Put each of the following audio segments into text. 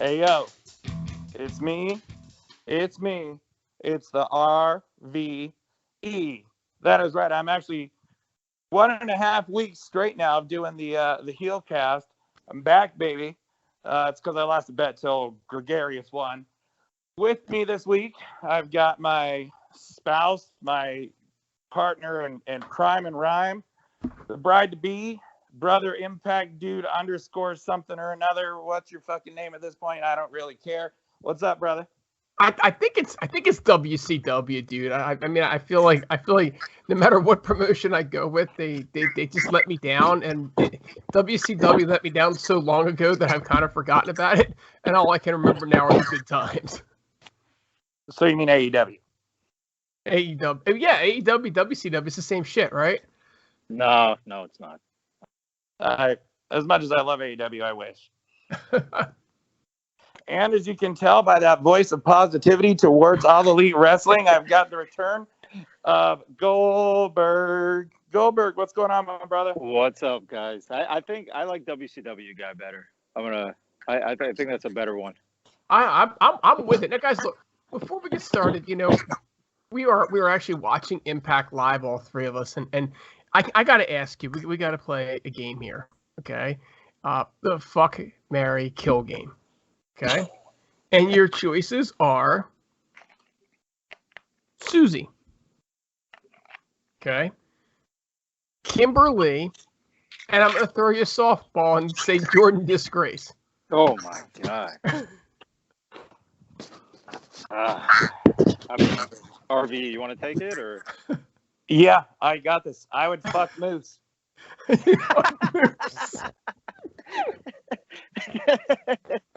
Hey, yo, it's me. It's me. It's the RVE. That is right. I'm actually 1.5 weeks straight now of doing the HeelCast. I'm back, baby. It's because I lost a bet till Gregarious won. With me this week, I've got my spouse, my partner in crime and rhyme, the bride-to-be, brother Impact Dude _ something or another. What's your fucking name at this point? I don't really care. What's up, brother? I think it's WCW, dude. I feel like no matter what promotion I go with, they just let me down, and WCW let me down so long ago that I've kind of forgotten about it, and all I can remember now are the good times. So you mean AEW? AEW, yeah, AEW, WCW, it's the same shit, right? No, it's not. As much as I love AEW, I wish. And as you can tell by that voice of positivity towards All Elite Wrestling, I've got the return of Goldberg. Goldberg, what's going on, my brother? What's up, guys? I think I like WCW guy better. I think that's a better one. I'm with it. Now, guys, look, before we get started, we are actually watching Impact live, all three of us, and I got to ask you, we got to play a game here, okay? The fuck, marry, kill game, okay? And your choices are Susie, okay? Kimberly, and I'm going to throw you a softball and say Jordan Disgrace. Oh, my God. RV, you want to take it, or? Yeah, I got this. I would fuck Moose.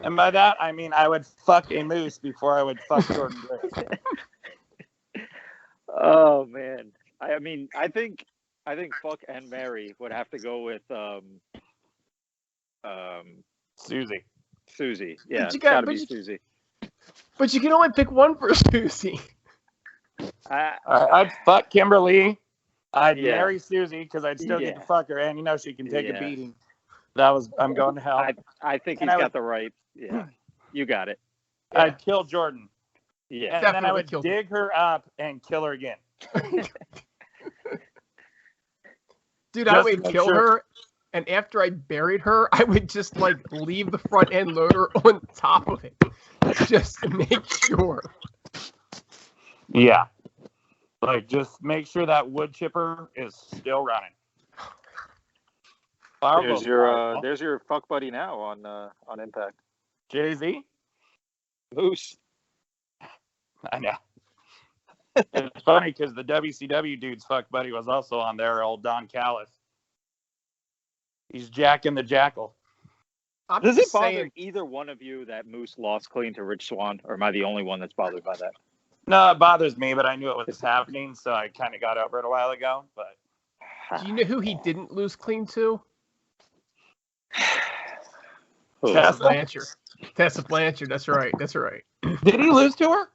And by that, I mean I would fuck a moose before I would fuck Jordan Griggs. Oh, man. I think fuck and marry would have to go with Susie. Susie. Yeah, it's gotta be Susie. But you can only pick one for Susie. I'd fuck Kimberly. I'd marry Susie because I'd still get to fuck her, and she can take a beating. I'm going to hell. I think he's got the right. Yeah, you got it. Yeah. I'd kill Jordan. Yeah, and then I would dig her up and kill her again. Dude, I would kill her, and after I buried her, I would just leave the front end loader on top of it, just to make sure. Yeah. Just make sure that wood chipper is still running. There's your fuck buddy now on Impact. Jay-Z? Moose. I know. It's funny because the WCW dude's fuck buddy was also on there, old Don Callis. He's jacking the jackal. Does it bother either one of you that Moose lost clean to Rich Swann, or am I the only one that's bothered by that? No, it bothers me, but I knew it was happening, so I kind of got over it a while ago. But do you know who he didn't lose clean to? Tessa Blanchard. That's right. Did he lose to her?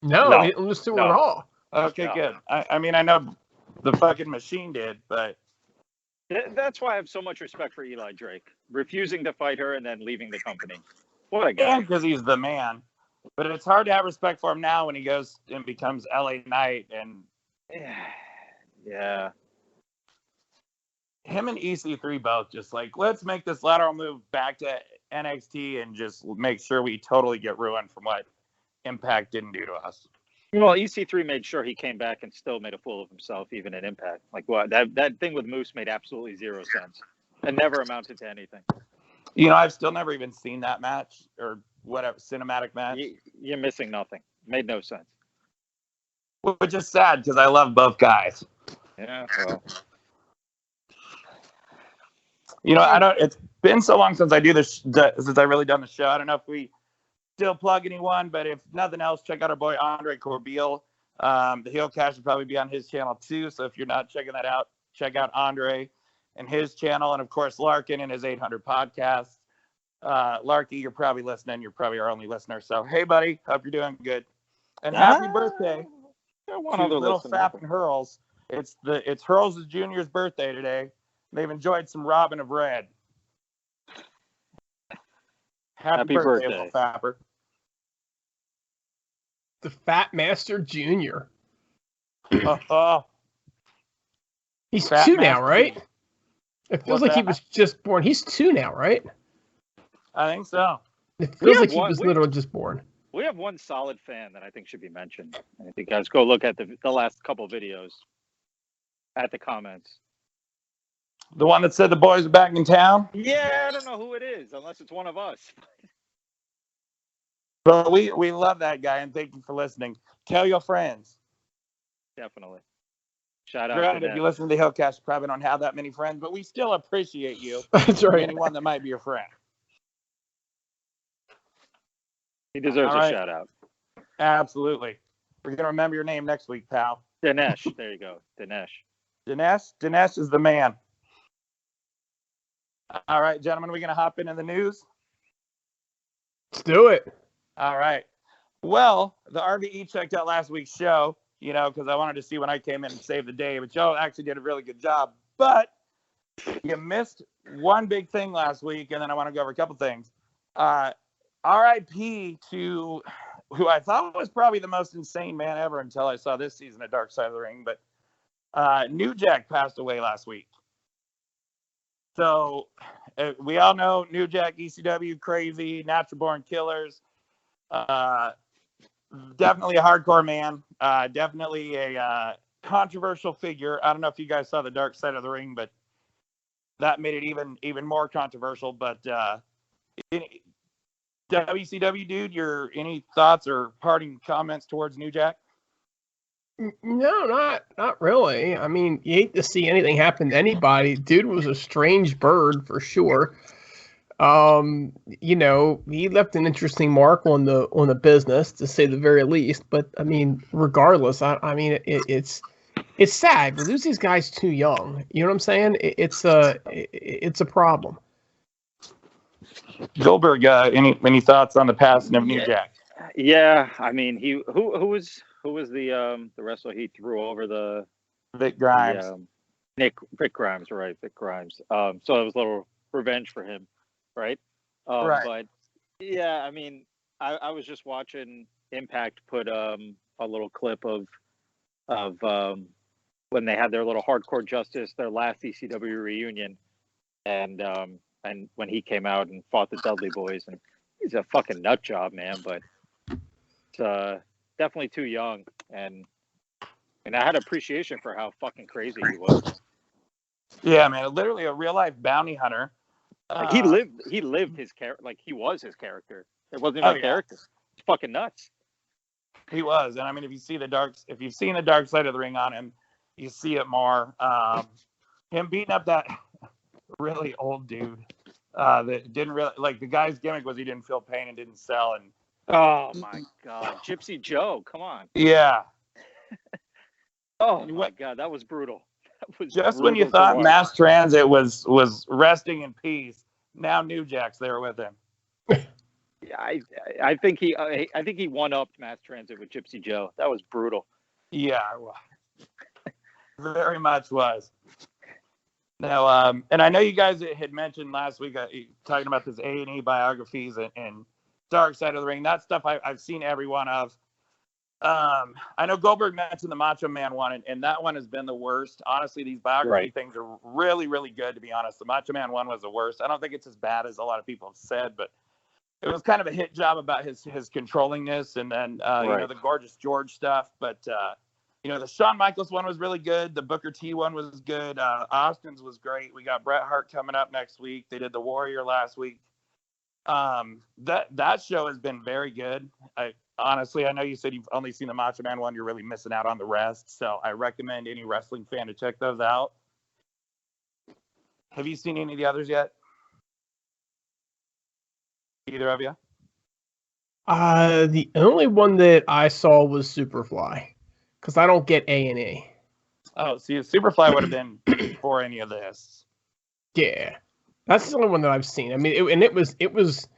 No, he didn't lose to her at all. Okay, good. I mean, I know the fucking machine did, but that's why I have so much respect for Eli Drake, refusing to fight her and then leaving the company. What a guy! Because he's the man. But it's hard to have respect for him now when he goes and becomes LA Knight and yeah. Him and EC3 both just let's make this lateral move back to NXT and just make sure we totally get ruined from what Impact didn't do to us. Well, EC3 made sure he came back and still made a fool of himself, even at Impact. That thing with Moose made absolutely zero sense and never amounted to anything. I've still never even seen that match or whatever cinematic match. You're missing nothing. Made no sense. Which is sad because I love both guys. Yeah. Well. It's been so long since I do this, since I really done the show. I don't know if we still plug anyone, but if nothing else, check out our boy Andre Corbeil. The HeelCast should probably be on his channel too. So if you're not checking that out, check out Andre and his channel, and of course Larkin and his 800 podcast. Larky, you're probably listening. You're probably our only listener. So hey, buddy, hope you're doing good, and happy birthday to little Fap and Hurls. It's Hurls' Junior's birthday today. They've enjoyed some Robin of Red. Happy birthday, little Fapper. The Fat Master Jr. Oh, He's Fat 2 now, Master right? Jr. It feels What's like he that? was just born. He's 2 now, right? I think so. It We feels have like he one- was we- literally just born. We have one solid fan that I think should be mentioned. And if you guys go look at the last couple videos at the comments. The one that said the boys are back in town. Yeah, I don't know who it is, unless it's one of us. But we love that guy, and thank you for listening. Tell your friends. Definitely. Shout out Granted, to if you that. listen to the HeelCast, you probably don't have that many friends, but we still appreciate you. That's right. Anyone that might be your friend. He deserves All right. a shout out. Absolutely. We're going to remember your name next week, pal. Dinesh. There you go. Dinesh. Dinesh is the man. All right, gentlemen, we're going to hop into the news. Let's do it. All right. Well, the RVE checked out last week's show, because I wanted to see when I came in and saved the day. But Joe actually did a really good job. But you missed one big thing last week, and then I want to go over a couple things. RIP to who I thought was probably the most insane man ever until I saw this season of Dark Side of the Ring. But New Jack passed away last week. So we all know New Jack, ECW, crazy, natural born killers. Definitely a hardcore man. Definitely a controversial figure. I don't know if you guys saw the Dark Side of the Ring, but that made it even more controversial. But WCW Dude, any thoughts or parting comments towards New Jack? No, not really. I mean, you hate to see anything happen to anybody. Dude was a strange bird for sure. He left an interesting mark on the business, to say the very least. But I mean, regardless, it's sad. We lose these guys too young. You know what I'm saying? It's a problem. Goldberg, any thoughts on the passing of New Jack? Yeah, I mean, who was the wrestler he threw over the Vic Grimes? Vic Grimes, right? Vic Grimes. So it was a little revenge for him, right? Right. But yeah, I mean, I was just watching Impact put a little clip of when they had their little Hardcore Justice, their last ECW reunion, and when he came out and fought the Dudley Boys, and he's a fucking nut job, man. But it's definitely too young, and I had appreciation for how fucking crazy he was. Yeah, man, literally a real life bounty hunter. Like he lived his character, like he was his character. It wasn't even a character. It's fucking nuts. He was, and I mean, if you've seen the Dark Side of the Ring on him, you see it more. Him beating up that really old dude that didn't really like, the guy's gimmick was he didn't feel pain and didn't sell, and oh my god, Gypsy Joe, come on. Yeah. Oh my god, that was brutal. That was just when you thought mass transit was resting in peace, now New Jack's there with him. Yeah, I think he one-upped mass transit with Gypsy Joe. That was brutal. Yeah, very much was. Now, and I know you guys had mentioned last week talking about this A&E biographies and Dark Side of the Ring. That stuff I've seen every one of. I know Goldberg mentioned the Macho Man one, and that one has been the worst. Honestly, these biography things are really, really good, to be honest. The Macho Man one was the worst. I don't think it's as bad as a lot of people have said, but it was kind of a hit job about his controllingness, and then the Gorgeous George stuff. But the Shawn Michaels one was really good. The Booker T one was good. Austin's was great. We got Bret Hart coming up next week. They did the Warrior last week. That show has been very good. Honestly, I know you said you've only seen the Macho Man one. You're really missing out on the rest. So I recommend any wrestling fan to check those out. Have you seen any of the others yet? Either of you? The only one that I saw was Superfly, because I don't get A&E. Oh, see, Superfly would have been before any of this. Yeah, that's the only one that I've seen. I mean, it was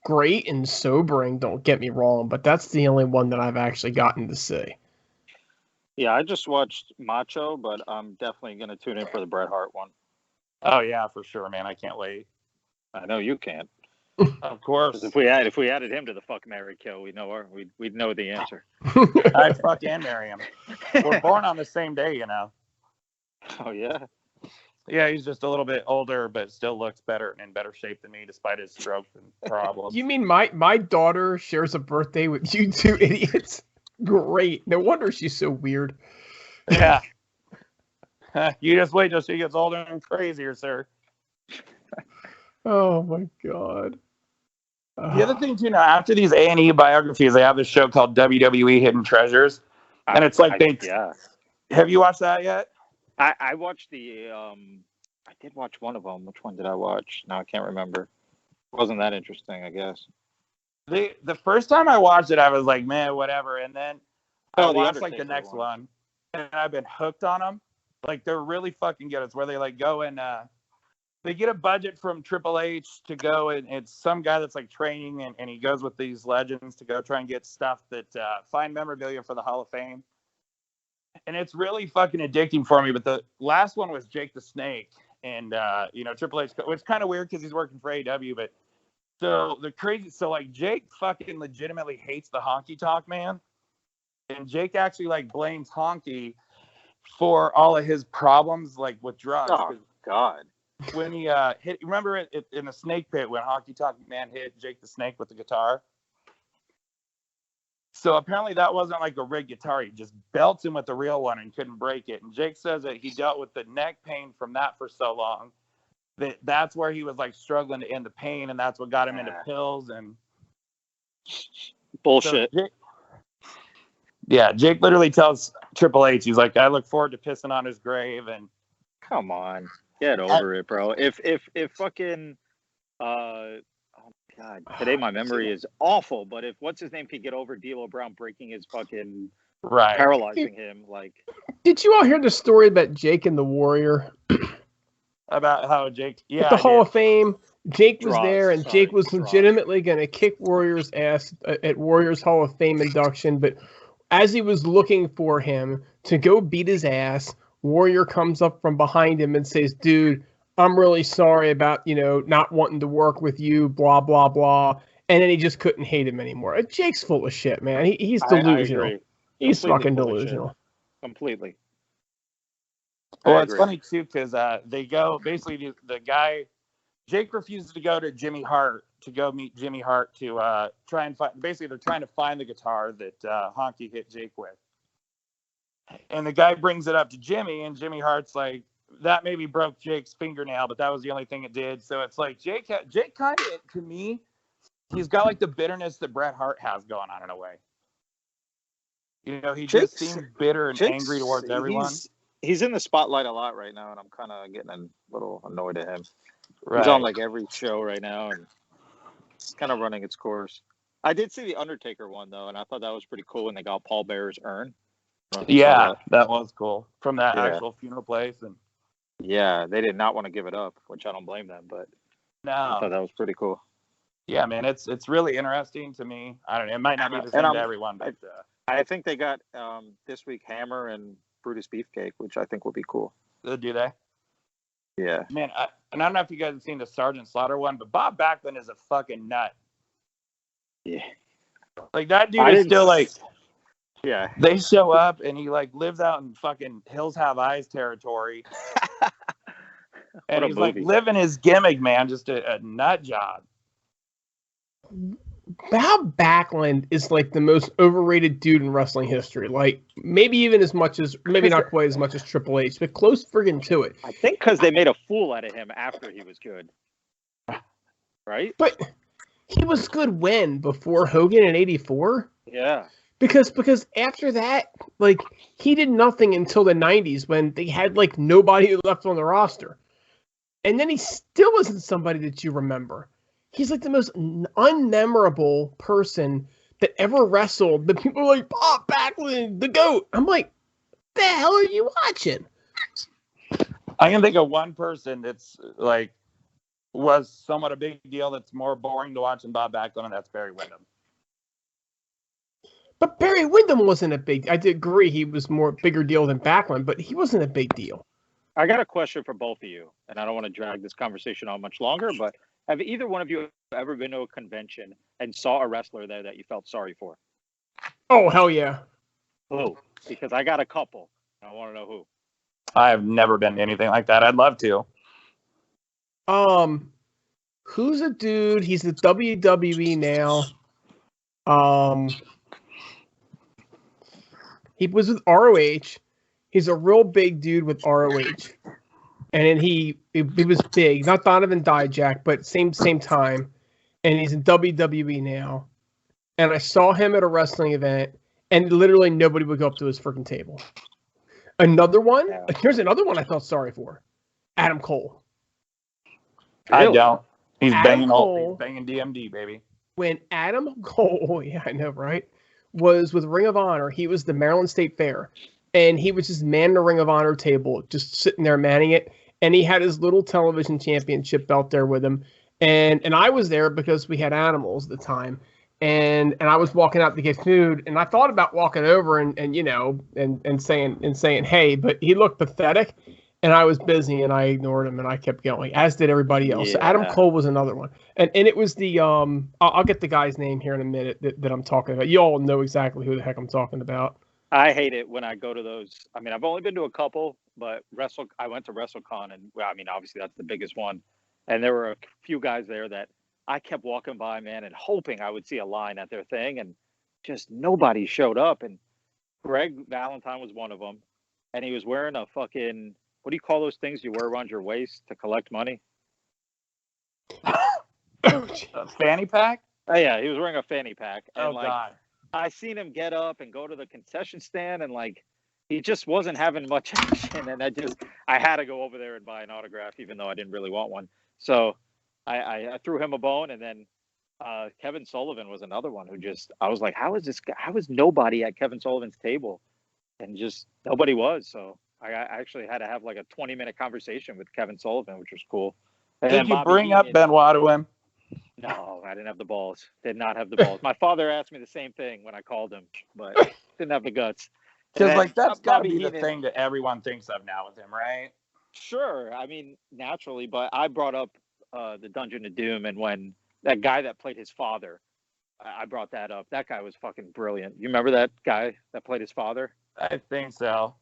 great and sobering, don't get me wrong, but that's the only one that I've actually gotten to see. Yeah, I just watched Macho, but I'm definitely going to tune in for the Bret Hart one. Oh, yeah, for sure, man. I can't wait. I know you can't. Of course. 'Cause if we added him to the fuck, marry, kill, we'd know the answer. I'd fuck and marry him. We're born on the same day, you know. Oh yeah. Yeah, he's just a little bit older, but still looks better and in better shape than me, despite his stroke and problems. You mean my daughter shares a birthday with you two idiots? Great. No wonder she's so weird. Yeah. You just wait till she gets older and crazier, sir. Oh my God. The other thing, too, after these A&E biographies, they have this show called WWE Hidden Treasures, and it's like yeah. Have you watched that yet? I watched the I did watch one of them. Which one did I watch? No, I can't remember. Wasn't that interesting, I guess. The first time I watched it, I was like, man, whatever. And then I watched like the Undertaker next one, and I've been hooked on them. Like, they're really fucking good. It's where they like go and they get a budget from Triple H to go, and it's some guy that's like training, and he goes with these legends to go try and get stuff that find memorabilia for the Hall of Fame. And it's really fucking addicting for me. But the last one was Jake the Snake. And, Triple H, which is kind of weird because he's working for AEW. But so like Jake fucking legitimately hates the honky tonk man. And Jake actually like blames Honky for all of his problems, like with drugs. Oh, God. When he remember it in the Snake Pit when Honky Tonk Man hit Jake the Snake with the guitar? So apparently that wasn't like a rigged guitar. He just belts him with the real one and couldn't break it. And Jake says that he dealt with the neck pain from that for so long that's where he was like struggling to end the pain, and that's what got him into pills and bullshit. So Jake literally tells Triple H, he's like, I look forward to pissing on his grave. And come on, get over it, bro. If fucking God, today my memory is awful, but if what's his name could get over D'Lo Brown breaking his fucking paralyzing him, like. Did you all hear the story about Jake and the Warrior? About how Jake, at the Hall of Fame, Jake was there, and Jake was legitimately going to kick Warrior's ass at Warrior's Hall of Fame induction, but as he was looking for him to go beat his ass, Warrior comes up from behind him and says, dude, I'm really sorry about, not wanting to work with you, blah, blah, blah. And then he just couldn't hate him anymore. Jake's full of shit, man. He's delusional. I agree. He's fucking delusional. Completely. Well, it's funny, too, because they go, basically, the guy, Jake refuses to go to Jimmy Hart, to go meet Jimmy Hart to try and find, basically, they're trying to find the guitar that Honky hit Jake with. And the guy brings it up to Jimmy, and Jimmy Hart's like, that maybe broke Jake's fingernail, but that was the only thing it did. So it's like Jake kind of, to me, he's got like the bitterness that Bret Hart has going on in a way. He just seems bitter and angry towards everyone. He's in the spotlight a lot right now, and I'm kind of getting a little annoyed at him. Right. He's on like every show right now, and it's kind of running its course. I did see the Undertaker one though, and I thought that was pretty cool when they got Paul Bearer's urn. Yeah, that was cool from that actual funeral place, and yeah, they did not want to give it up, which I don't blame them, but I thought that was pretty cool. Yeah, man, it's really interesting to me. I don't know, it might not be the same to everyone, but I think they got this week Hammer and Brutus Beefcake, which I think will be cool. Do they? Yeah. Man, I don't know if you guys have seen the Sergeant Slaughter one, but Bob Backlund is a fucking nut. Yeah. Like, that dude is still like... Yeah. They show up, and he, like, lives out in fucking Hills Have Eyes territory. And he's, like, living his gimmick, man. Just a nut job. Bob Backlund is like the most overrated dude in wrestling history. Like, maybe even as much as, maybe not quite as much as Triple H, but close friggin' to it. I think because they made a fool out of him after he was good. Right? But he was good when? Before Hogan in '84? Yeah. Because after that, like, he did nothing until the 90s when they had, like, nobody left on the roster. And then he still isn't somebody that you remember. He's like the most unmemorable person that ever wrestled. But people are like, Bob Backlund, the GOAT. I'm like, the hell are you watching? I can think of one person that's like was somewhat a big deal that's more boring to watch than Bob Backlund, and that's Barry Windham. But Barry Windham wasn't a big. I did agree he was more bigger deal than Backlund, but he wasn't a big deal. I got a question for both of you, and I don't want to drag this conversation on much longer, but Have either one of you ever been to a convention and saw a wrestler there that you felt sorry for? Oh, hell yeah. Who? Because I got a couple. I want to know who. I have never been to anything like that. I'd love to. Who's a dude? He's the WWE now. He was with ROH. He's a real big dude with ROH. And then he was big. Not Donovan Dijak, but same time. And he's in WWE now. And I saw him at a wrestling event, and literally nobody would go up to his freaking table. Another one? Yeah. Here's another one I felt sorry for. Adam Cole. I don't. He's Adam Cole, he's banging DMD, baby. When Adam Cole, yeah, I know, right, was with Ring of Honor, he was the Maryland State Fair. And he was just manning the Ring of Honor table, just sitting there manning it. And he had his little television championship belt there with him. And I was there because we had animals at the time. And I was walking out to get food, and I thought about walking over and saying hey, but he looked pathetic, and I was busy, and I ignored him, and I kept going, as did everybody else. Yeah. So Adam Cole was another one, and it was the I'll get the guy's name here in a minute that I'm talking about. You all know exactly who the heck I'm talking about. I hate it when I go to those. I mean, I've only been to a couple, but I went to WrestleCon, and well, I mean, obviously that's the biggest one, and there were a few guys there that I kept walking by, man, and hoping I would see a line at their thing, and just nobody showed up. And Greg Valentine was one of them, and he was wearing a fucking, what do you call those things you wear around your waist to collect money? A fanny pack? Oh, yeah, he was wearing a fanny pack. And God. I seen him get up and go to the concession stand, and he just wasn't having much action. And I had to go over there and buy an autograph, even though I didn't really want one. So I threw him a bone. And then Kevin Sullivan was another one who I was like, how is nobody at Kevin Sullivan's table? And just nobody was. So I actually had to have like a 20-minute conversation with Kevin Sullivan, which was cool. And Did you bring up Benoit to him? No, I didn't have the balls. Did not have the balls. My father asked me the same thing when I called him, but didn't have the guts. Because that's got to be the thing that everyone thinks of now with him, right? Sure. I mean, naturally, but I brought up the Dungeon of Doom, and when that guy that played his father, I brought that up. That guy was fucking brilliant. You remember that guy that played his father? I think so.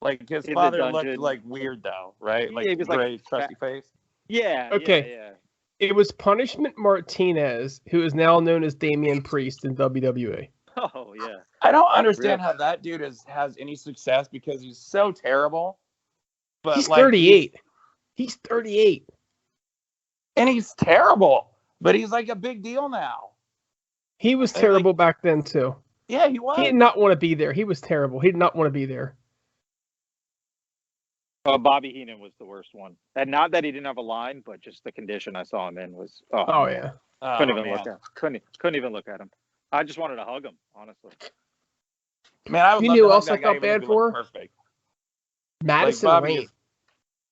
Like his father looked like weird though, right? Like he was gray, crusty face. Yeah. Okay. Yeah. It was Punishment Martinez, who is now known as Damian Priest in WWE. Oh yeah. I don't understand how that dude has any success because he's so terrible. But he's 38. He's 38. And he's terrible. But he's like a big deal now. He was terrible back then too. Yeah, he was. He did not want to be there. He was terrible. He did not want to be there. Bobby Heenan was the worst one. And not that he didn't have a line, but just the condition I saw him in was yeah. Couldn't even look at him. Couldn't even look at him. I just wanted to hug him, honestly. Man, I would you love knew to who hug else that I guy felt even if bad he for? looked perfect. Madison Like, Rain.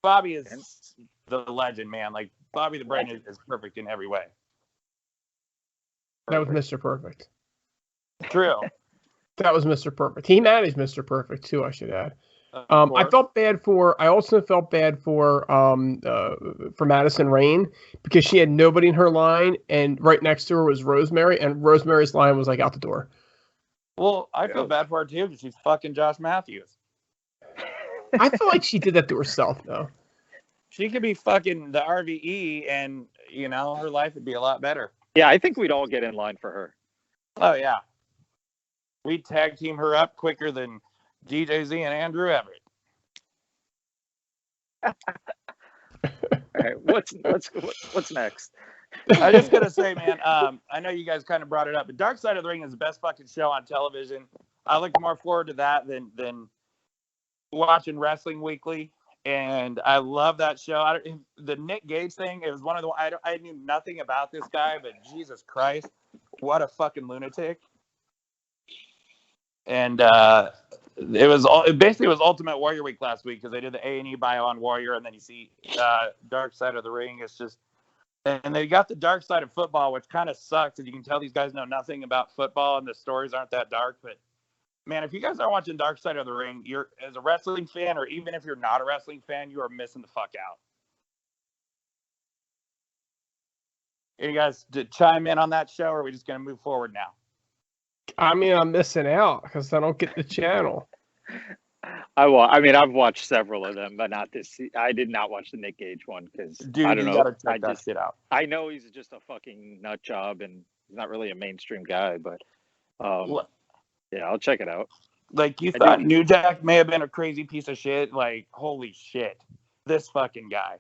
Bobby is the legend, man. Like Bobby the Brain is perfect in every way. That was Mr. Perfect. True. That was Mr. Perfect. He managed Mr. Perfect too, I should add. I also felt bad for Madison Rain because she had nobody in her line, and right next to her was Rosemary, and Rosemary's line was like out the door. Well, I feel bad for her too because she's fucking Josh Matthews. I feel like she did that to herself though. She could be fucking the RVE, and her life would be a lot better. Yeah, I think we'd all get in line for her. Oh yeah, we'd tag team her up quicker than DJZ and Andrew Everett. All right, what's next? I just gotta say, man, I know you guys kind of brought it up, but Dark Side of the Ring is the best fucking show on television. I look more forward to that than watching Wrestling Weekly, and I love that show. The Nick Gage thing, it was one of the I knew nothing about this guy, but Jesus Christ, what a fucking lunatic. And it basically was Ultimate Warrior Week last week because they did the A&E bio on Warrior, and then you see Dark Side of the Ring. It's just, and they got the dark side of football, which kind of sucks. And you can tell these guys know nothing about football, and the stories aren't that dark. But man, if you guys are watching Dark Side of the Ring, you're as a wrestling fan, or even if you're not a wrestling fan, you are missing the fuck out. You guys to chime in on that show, or are we just going to move forward now? I mean, I'm missing out because I don't get the channel. I've watched several of them, but not this. I did not watch the Nick Gage one because Dude, I don't you know. gotta check that shit out. I know he's just a fucking nut job, and he's not really a mainstream guy, but yeah, I'll check it out. Like, you thought New Jack may have been a crazy piece of shit. Like, holy shit, this fucking guy,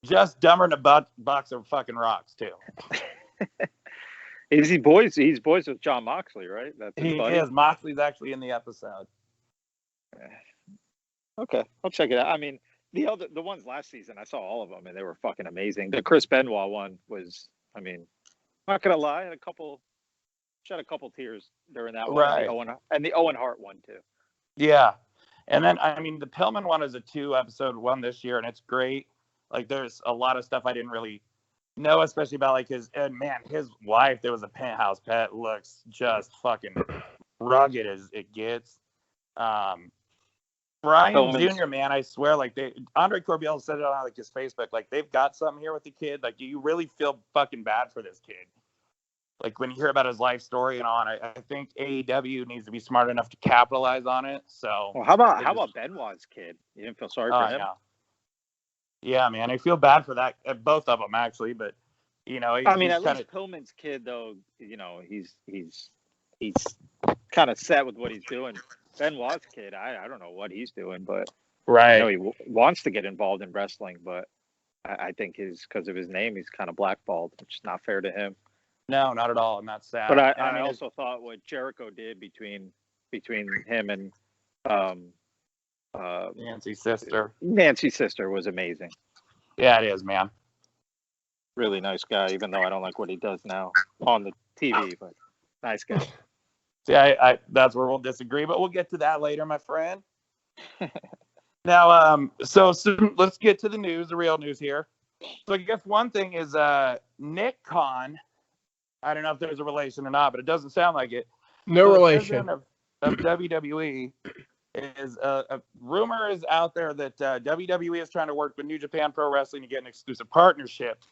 just dumber than a box of fucking rocks too. He's boys with John Moxley, right? He is. Moxley's actually in the episode. Okay, I'll check it out. I mean, the ones last season, I saw all of them, and they were fucking amazing. The Chris Benoit one was, I mean, not gonna lie, shed a couple tears during that one. Right. And the Owen Hart one too. Yeah, and then I mean, the Pillman one is a 2-episode one this year, and it's great. Like, there's a lot of stuff I didn't really know, especially about like his wife. There was a penthouse pet. Looks just fucking rugged as it gets. Brian Jr., man, I swear, like Andre Corbiel said it on like his Facebook, like they've got something here with the kid. Like, you really feel fucking bad for this kid. Like, when you hear about his life story and on, I think AEW needs to be smart enough to capitalize on it. So, well, how about Benoit's kid? You didn't feel sorry for him? Yeah, man, I feel bad for that. Both of them actually, but you know, I mean, at least Pillman's kid, though, you know, he's kind of set with what he's doing. Benoit's kid, I don't know what he's doing, but right, I know he wants to get involved in wrestling, but I think because of his name, he's kind of blackballed, which is not fair to him. No, not at all, and that's sad. But I also thought what Jericho did between him and Nancy's sister was amazing. Yeah, it is, man. Really nice guy, even though I don't like what he does now on the TV, but nice guy. See, I that's where we'll disagree, but we'll get to that later, my friend. Now, so let's get to the news, the real news here. So I guess one thing is Nick Khan. I don't know if there's a relation or not, but it doesn't sound like it. No relation. Of WWE is a rumor is out there that WWE is trying to work with New Japan Pro Wrestling to get an exclusive partnership.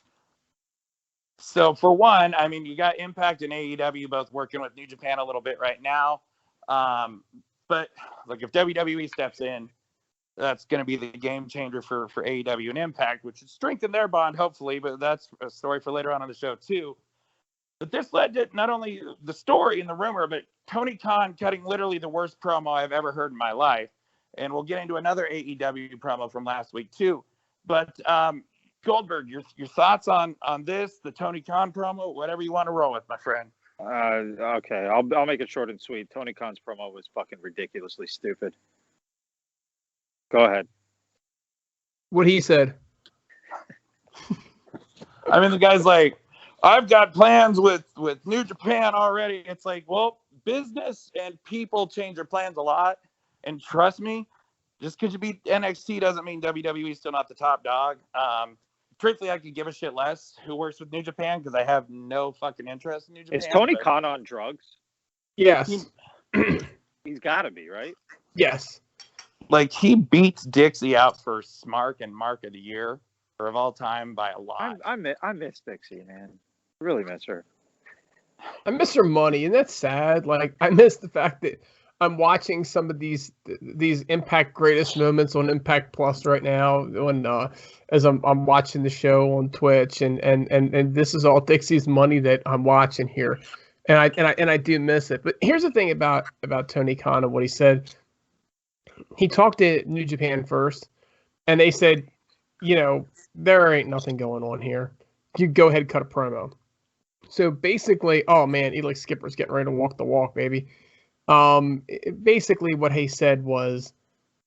So for one, I mean, you got Impact and AEW both working with New Japan a little bit right now. But like, if WWE steps in, that's going to be the game changer for AEW and Impact, which would strengthen their bond, hopefully. But that's a story for later on the show, too. But this led to not only the story and the rumor, but Tony Khan cutting literally the worst promo I've ever heard in my life. And we'll get into another AEW promo from last week, too. But Goldberg, your thoughts on this, the Tony Khan promo, whatever you want to roll with, my friend. Okay, I'll make it short and sweet. Tony Khan's promo was fucking ridiculously stupid. Go ahead. What he said. I mean, the guy's like, I've got plans with New Japan already. It's like, well, business and people change their plans a lot. And trust me, just because you beat NXT doesn't mean WWE's still not the top dog. Truthfully, I could give a shit less who works with New Japan because I have no fucking interest in New Japan. Is Tony Khan on drugs? Yes. He's got to be, right? Yes. Like, he beats Dixie out for Smark and Mark of the Year, or of all time, by a lot. I miss Dixie, man. I really miss her. I miss her money, and that's sad. Like, I miss the fact that I'm watching some of these Impact greatest moments on Impact Plus right now, as I'm watching the show on Twitch, and this is all Dixie's money that I'm watching here, and I do miss it. But here's the thing about Tony Khan and what he said. He talked to New Japan first, and they said, you know, there ain't nothing going on here. You go ahead and cut a promo. So basically, oh man, Elix Skipper's getting ready to walk the walk, baby. Basically what he said was,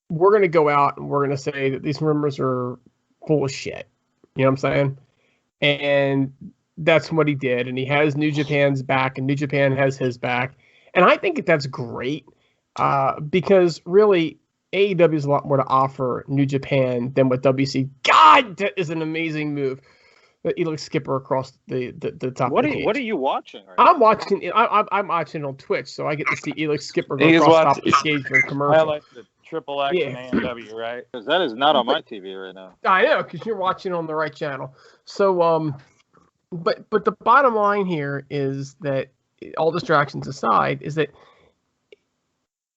we're going to go out and we're going to say that these rumors are full of shit. You know what I'm saying? And that's what he did. And he has New Japan's back and New Japan has his back. And I think that's great because really AEW has a lot more to offer New Japan than what WC. God, that is an amazing move. Elix Skipper across the top. What are you watching? Right now? I'm watching on Twitch, so I get to see Elix Skipper go across the top stage for a commercial. I like the Triple X and AMW, right? Because that is not on my TV right now. I know, because you're watching on the right channel. So But the bottom line here is that, all distractions aside, is that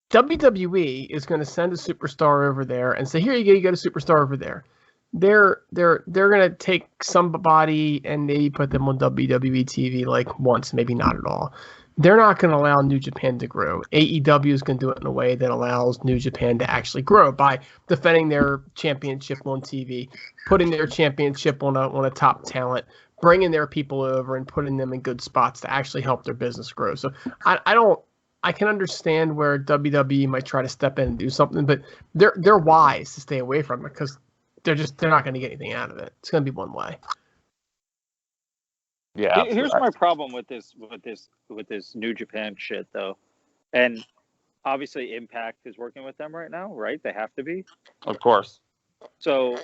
WWE is going to send a superstar over there and say, here you go, you got a superstar over there. They're going to take somebody and maybe put them on WWE TV like once, maybe not at all. They're not going to allow New Japan to grow. AEW is going to do it in a way that allows New Japan to actually grow by defending their championship on TV, putting their championship on a top talent, bringing their people over and putting them in good spots to actually help their business grow. So I can understand where WWE might try to step in and do something, but they're wise to stay away from it because they're not going to get anything out of it. It's going to be one way. Yeah. Here's my problem with this New Japan shit though, and obviously Impact is working with them right now, right? They have to be. Of course. So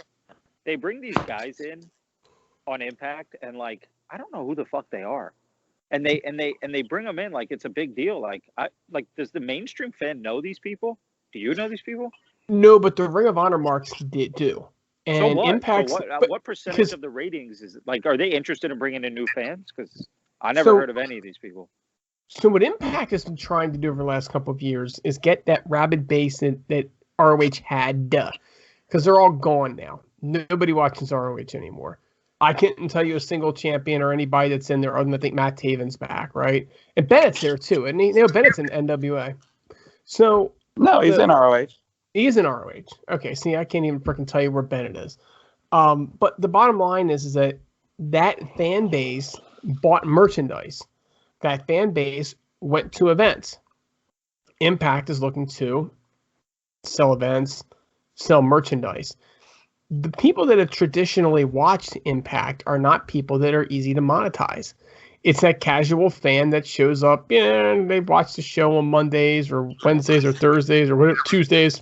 they bring these guys in on Impact, and like I don't know who the fuck they are, and they bring them in like it's a big deal. Like does the mainstream fan know these people? Do you know these people? No, but the Ring of Honor marks did too. And so what? Impact. What percentage of the ratings is it? Like, are they interested in bringing in new fans? Because I never heard of any of these people. So what Impact has been trying to do over the last couple of years is get that rabid base that ROH had, because they're all gone now. Nobody watches ROH anymore. I can't tell you a single champion or anybody that's in there other than I think Matt Taven's back, right? And Bennett's there too, and Bennett's in NWA. So no, he's in ROH. He's in ROH. Okay, see, I can't even freaking tell you where Bennett is. But the bottom line is that fan base bought merchandise. That fan base went to events. Impact is looking to sell events, sell merchandise. The people that have traditionally watched Impact are not people that are easy to monetize. It's that casual fan that shows up, and they watch the show on Mondays or Wednesdays or Thursdays or whatever, Tuesdays,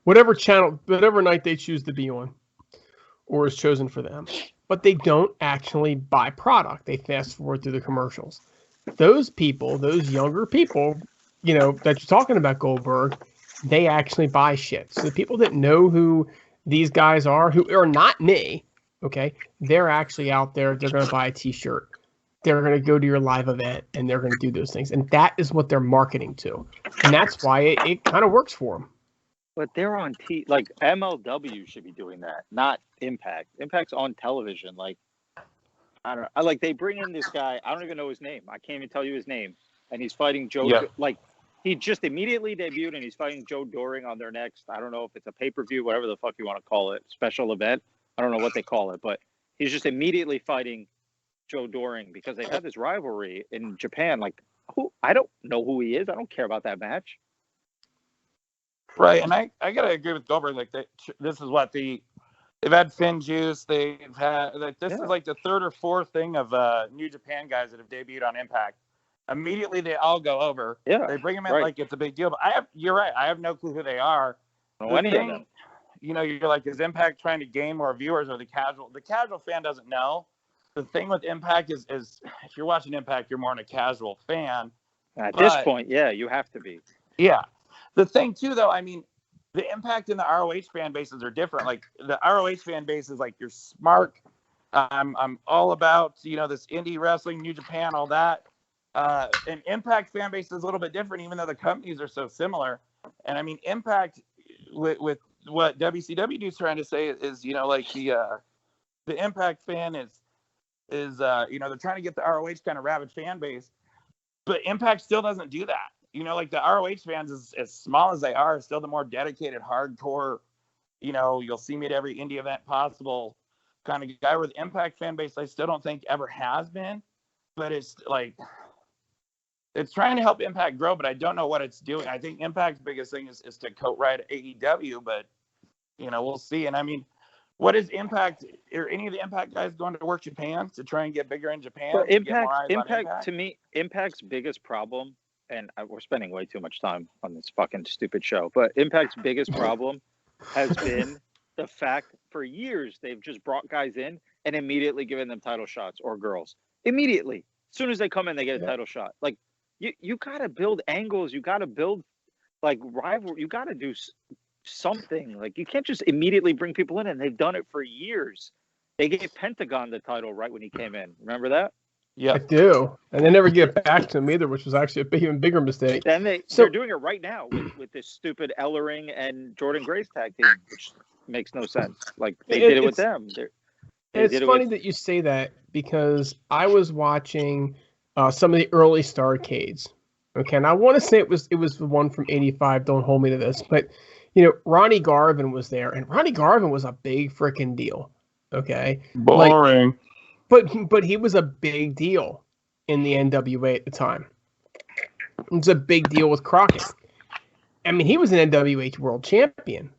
whatever channel, whatever night they choose to be on or is chosen for them. But they don't actually buy product. They fast forward through the commercials. Those people, those younger people, that you're talking about, Goldberg, they actually buy shit. So the people that know who these guys are, who are not me, okay, they're actually out there. They're going to buy a T-shirt. They're going to go to your live event, and they're going to do those things. And that is what they're marketing to. And that's why it kind of works for them. But they're on like MLW should be doing that, not Impact. Impact's on television. Like, I don't know. They bring in this guy. I don't even know his name. I can't even tell you his name. And he's fighting Joe. Yeah. Like, he just immediately debuted, and he's fighting Joe Doring on their next. I don't know if it's a pay-per-view, whatever the fuck you want to call it, special event. I don't know what they call it, but he's just immediately fighting Joe Doring because they've had this rivalry in Japan. Like, I don't know who he is. I don't care about that match. Right, and I gotta agree with Goldberg. Like, this is what they've had Finn Juice. They've had this is like the third or fourth thing of New Japan guys that have debuted on Impact. Immediately, they all go over. Yeah, they bring them in like it's a big deal. But you're right. I have no clue who they are. Any of them. You're like, is Impact trying to gain more viewers or the casual? The casual fan doesn't know. The thing with Impact is if you're watching Impact, you're more than a casual fan. At this point, yeah, you have to be. Yeah. The thing, too, though, I mean, the Impact and the ROH fan bases are different. Like, the ROH fan base is like, you're smart. I'm all about, this indie wrestling, New Japan, all that. And Impact fan base is a little bit different, even though the companies are so similar. And, I mean, Impact, with what WCW Dude's trying to say is, the Impact fan is they're trying to get the ROH kind of rabid fan base. But Impact still doesn't do that. Like the ROH fans, as small as they are still the more dedicated, hardcore, you'll see me at every indie event possible kind of guy. With Impact fan base, I still don't think ever has been. But it's like, it's trying to help Impact grow, but I don't know what it's doing. I think Impact's biggest thing is to coat ride AEW, but, we'll see. And I mean, what is Impact? Are any of the Impact guys going to work Japan to try and get bigger in Japan? Well, Impact to me, Impact's biggest problem, and we're spending way too much time on this fucking stupid show, but Impact's biggest problem has been the fact for years they've just brought guys in and immediately given them title shots, or girls. Immediately. As soon as they come in, they get a title shot. Like, you got to build angles. You got to build, like, rival. You got to do something. Like, you can't just immediately bring people in, and they've done it for years. They gave Pentagon the title right when he came in. Remember that? I Yeah. do. And they never get it back to him either, which was actually a even bigger mistake. Then they're doing it right now with this stupid Ellering and Jordan Grace tag team, which makes no sense. Like they did it with them. It's funny that you say that because I was watching some of the early Starrcades. Okay, and I want to say it was the one from '85. Don't hold me to this, but Ronnie Garvin was there, and Ronnie Garvin was a big freaking deal. Okay, Boring. but he was a big deal in the NWA at the time. It was a big deal with Crockett. I mean, he was an NWA World Champion,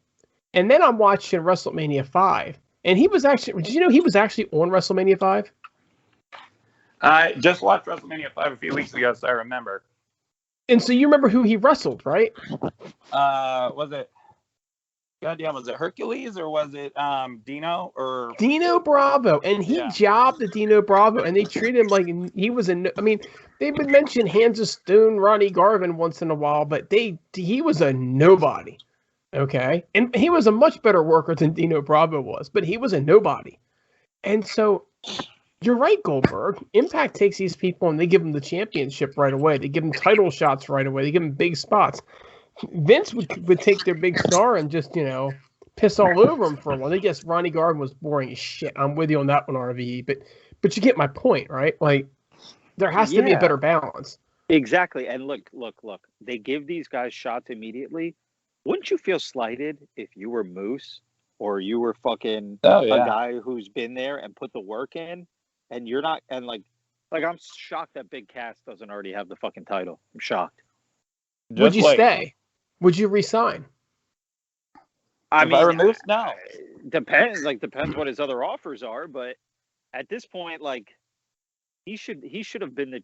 and then I'm watching WrestleMania 5. And he was actually, did you know he was actually on WrestleMania 5? I just watched WrestleMania 5 a few weeks ago, so I remember. And so you remember who he wrestled, right? Was it Hercules or was it Dino or Dino Bravo? And he jobbed the Dino Bravo, and they treated him like he was I mean, they would mention Hands of Stone, Ronnie Garvin once in a while, but he was a nobody. Okay. And he was a much better worker than Dino Bravo was, but he was a nobody. And so you're right, Goldberg. Impact takes these people and they give them the championship right away. They give them title shots right away. They give them big spots. Vince would take their big star and just, piss all over him for a while. I guess Ronnie Garvin was boring as shit. I'm with you on that one, RVE. But you get my point, right? Like, there has to be a better balance. Exactly. And look. They give these guys shots immediately. Wouldn't you feel slighted if you were Moose or you were fucking a guy who's been there and put the work in and you're not, and like I'm shocked that Big Cass doesn't already have the fucking title. I'm shocked. Would you stay? Would you resign? I mean, Moose? No. Depends what his other offers are, but at this point, like he should have been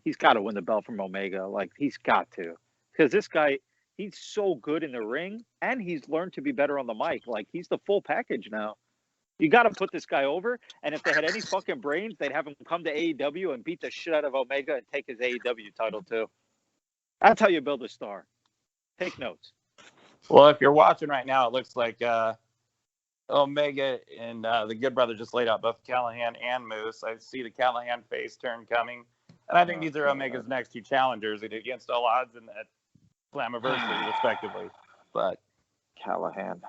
he's got to win the belt from Omega. Like he's got to, because this guy, he's so good in the ring, and he's learned to be better on the mic. Like, he's the full package now. You got to put this guy over, and if they had any fucking brains, they'd have him come to AEW and beat the shit out of Omega and take his AEW title, too. That's how you build a star. Take notes. Well, if you're watching right now, it looks like Omega and the Good Brother just laid out both Callahan and Moose. I see the Callahan face turn coming, and I think these are Omega's next two challengers against all odds in that Slammiversary, respectively. But Callahan.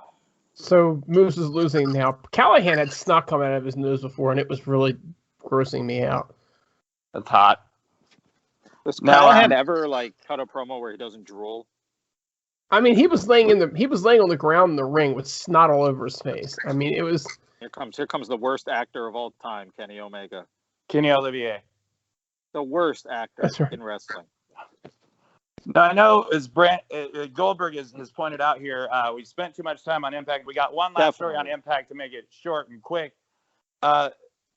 So Moose is losing now. Callahan had snot coming out of his nose before, and it was really grossing me out. That's hot. Does Callahan ever cut a promo where he doesn't drool? I mean, he was laying on the ground in the ring with snot all over his face. I mean, it was. Here comes the worst actor of all time, Kenny Omega. Kenny Olivier. The worst actor in wrestling. Now, I know as Goldberg has pointed out here, we spent too much time on Impact. We got one last story on Impact to make it short and quick.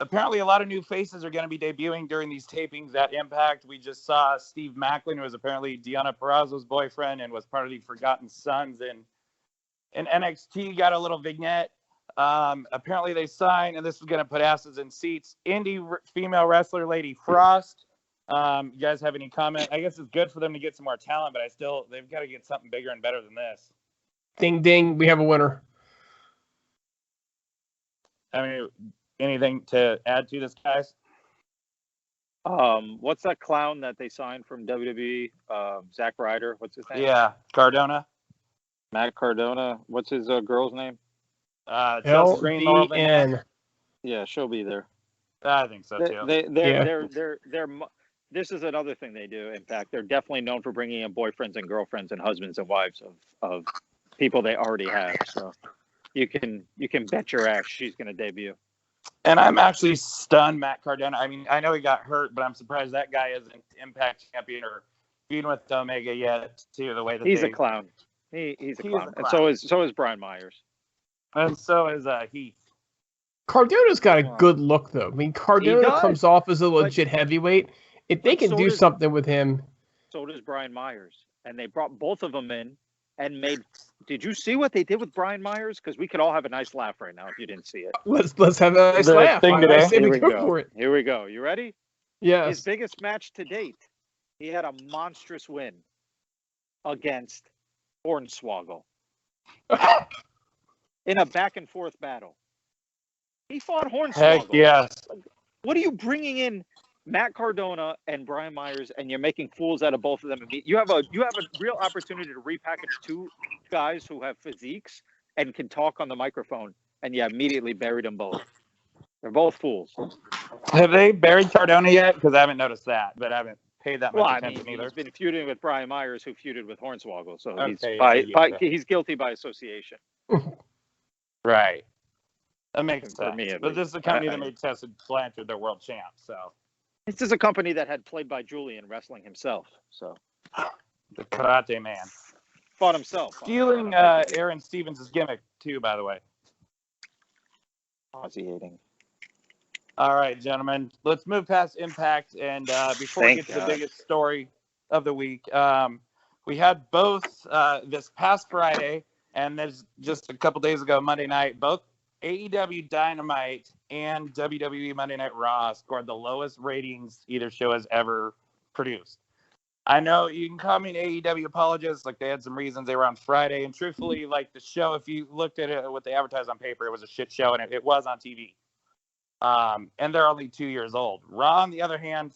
Apparently, a lot of new faces are going to be debuting during these tapings at Impact. We just saw Steve Macklin, who was apparently Deonna Purrazzo's boyfriend and was part of the Forgotten Sons in NXT, got a little vignette. Apparently, they signed, and this is going to put asses in seats, indie female wrestler Lady Frost. You guys have any comment? I guess it's good for them to get some more talent, but they've got to get something bigger and better than this. Ding, ding. We have a winner. I mean, anything to add to this, guys? What's that clown that they signed from WWE? Zack Ryder. What's his name? Yeah, Cardona. Matt Cardona. What's his girl's name? LVN. Yeah, she'll be there. I think so too. They're this is another thing they do. Impact. They're definitely known for bringing in boyfriends and girlfriends and husbands and wives of people they already have. So you can bet your ass she's going to debut. And I'm actually stunned, Matt Cardona. I mean, I know he got hurt, but I'm surprised that guy isn't Impact champion or feuding with Omega yet. Too, the way that he's a clown. He's a clown. And so is Brian Myers. And so is Heath. Cardona's got a good look, though. I mean, Cardona comes off as a legit heavyweight. If they can do something with him. So does Brian Myers. And they brought both of them in and made. Did you see what they did with Brian Myers? Because we could all have a nice laugh right now if you didn't see it. Let's have a nice laugh. I say we go for it. Here we go. You ready? Yes. His biggest match to date. He had a monstrous win against Hornswoggle in a back and forth battle. He fought Hornswoggle. Heck yes. What are you bringing in Matt Cardona and Brian Myers, and you're making fools out of both of them? You have a real opportunity to repackage two guys who have physiques and can talk on the microphone, and you immediately buried them both. They're both fools. Have they buried Cardona yet? Because I haven't noticed that, but I haven't paid that much attention either. He's been feuding with Brian Myers, who feuded with Hornswoggle, so he's guilty by association. Right. That makes sense. Me, but this is a company that made Tessa Blanchard their world champ, so. This is a company that had played by Julian wrestling himself, so. The Karate Man. Fought himself. Stealing Aaron Stevens' gimmick, too, by the way. Nauseating. All right, gentlemen. Let's move past Impact, and before we get to the biggest story of the week, we had both this past Friday, and there's just a couple days ago, Monday night, both AEW Dynamite and WWE Monday Night Raw scored the lowest ratings either show has ever produced. I know you can call me an AEW apologist, like they had some reasons they were on Friday, and truthfully, like the show, if you looked at it, what they advertised on paper, it was a shit show, and it was on TV. And they're only 2 years old. Raw, on the other hand,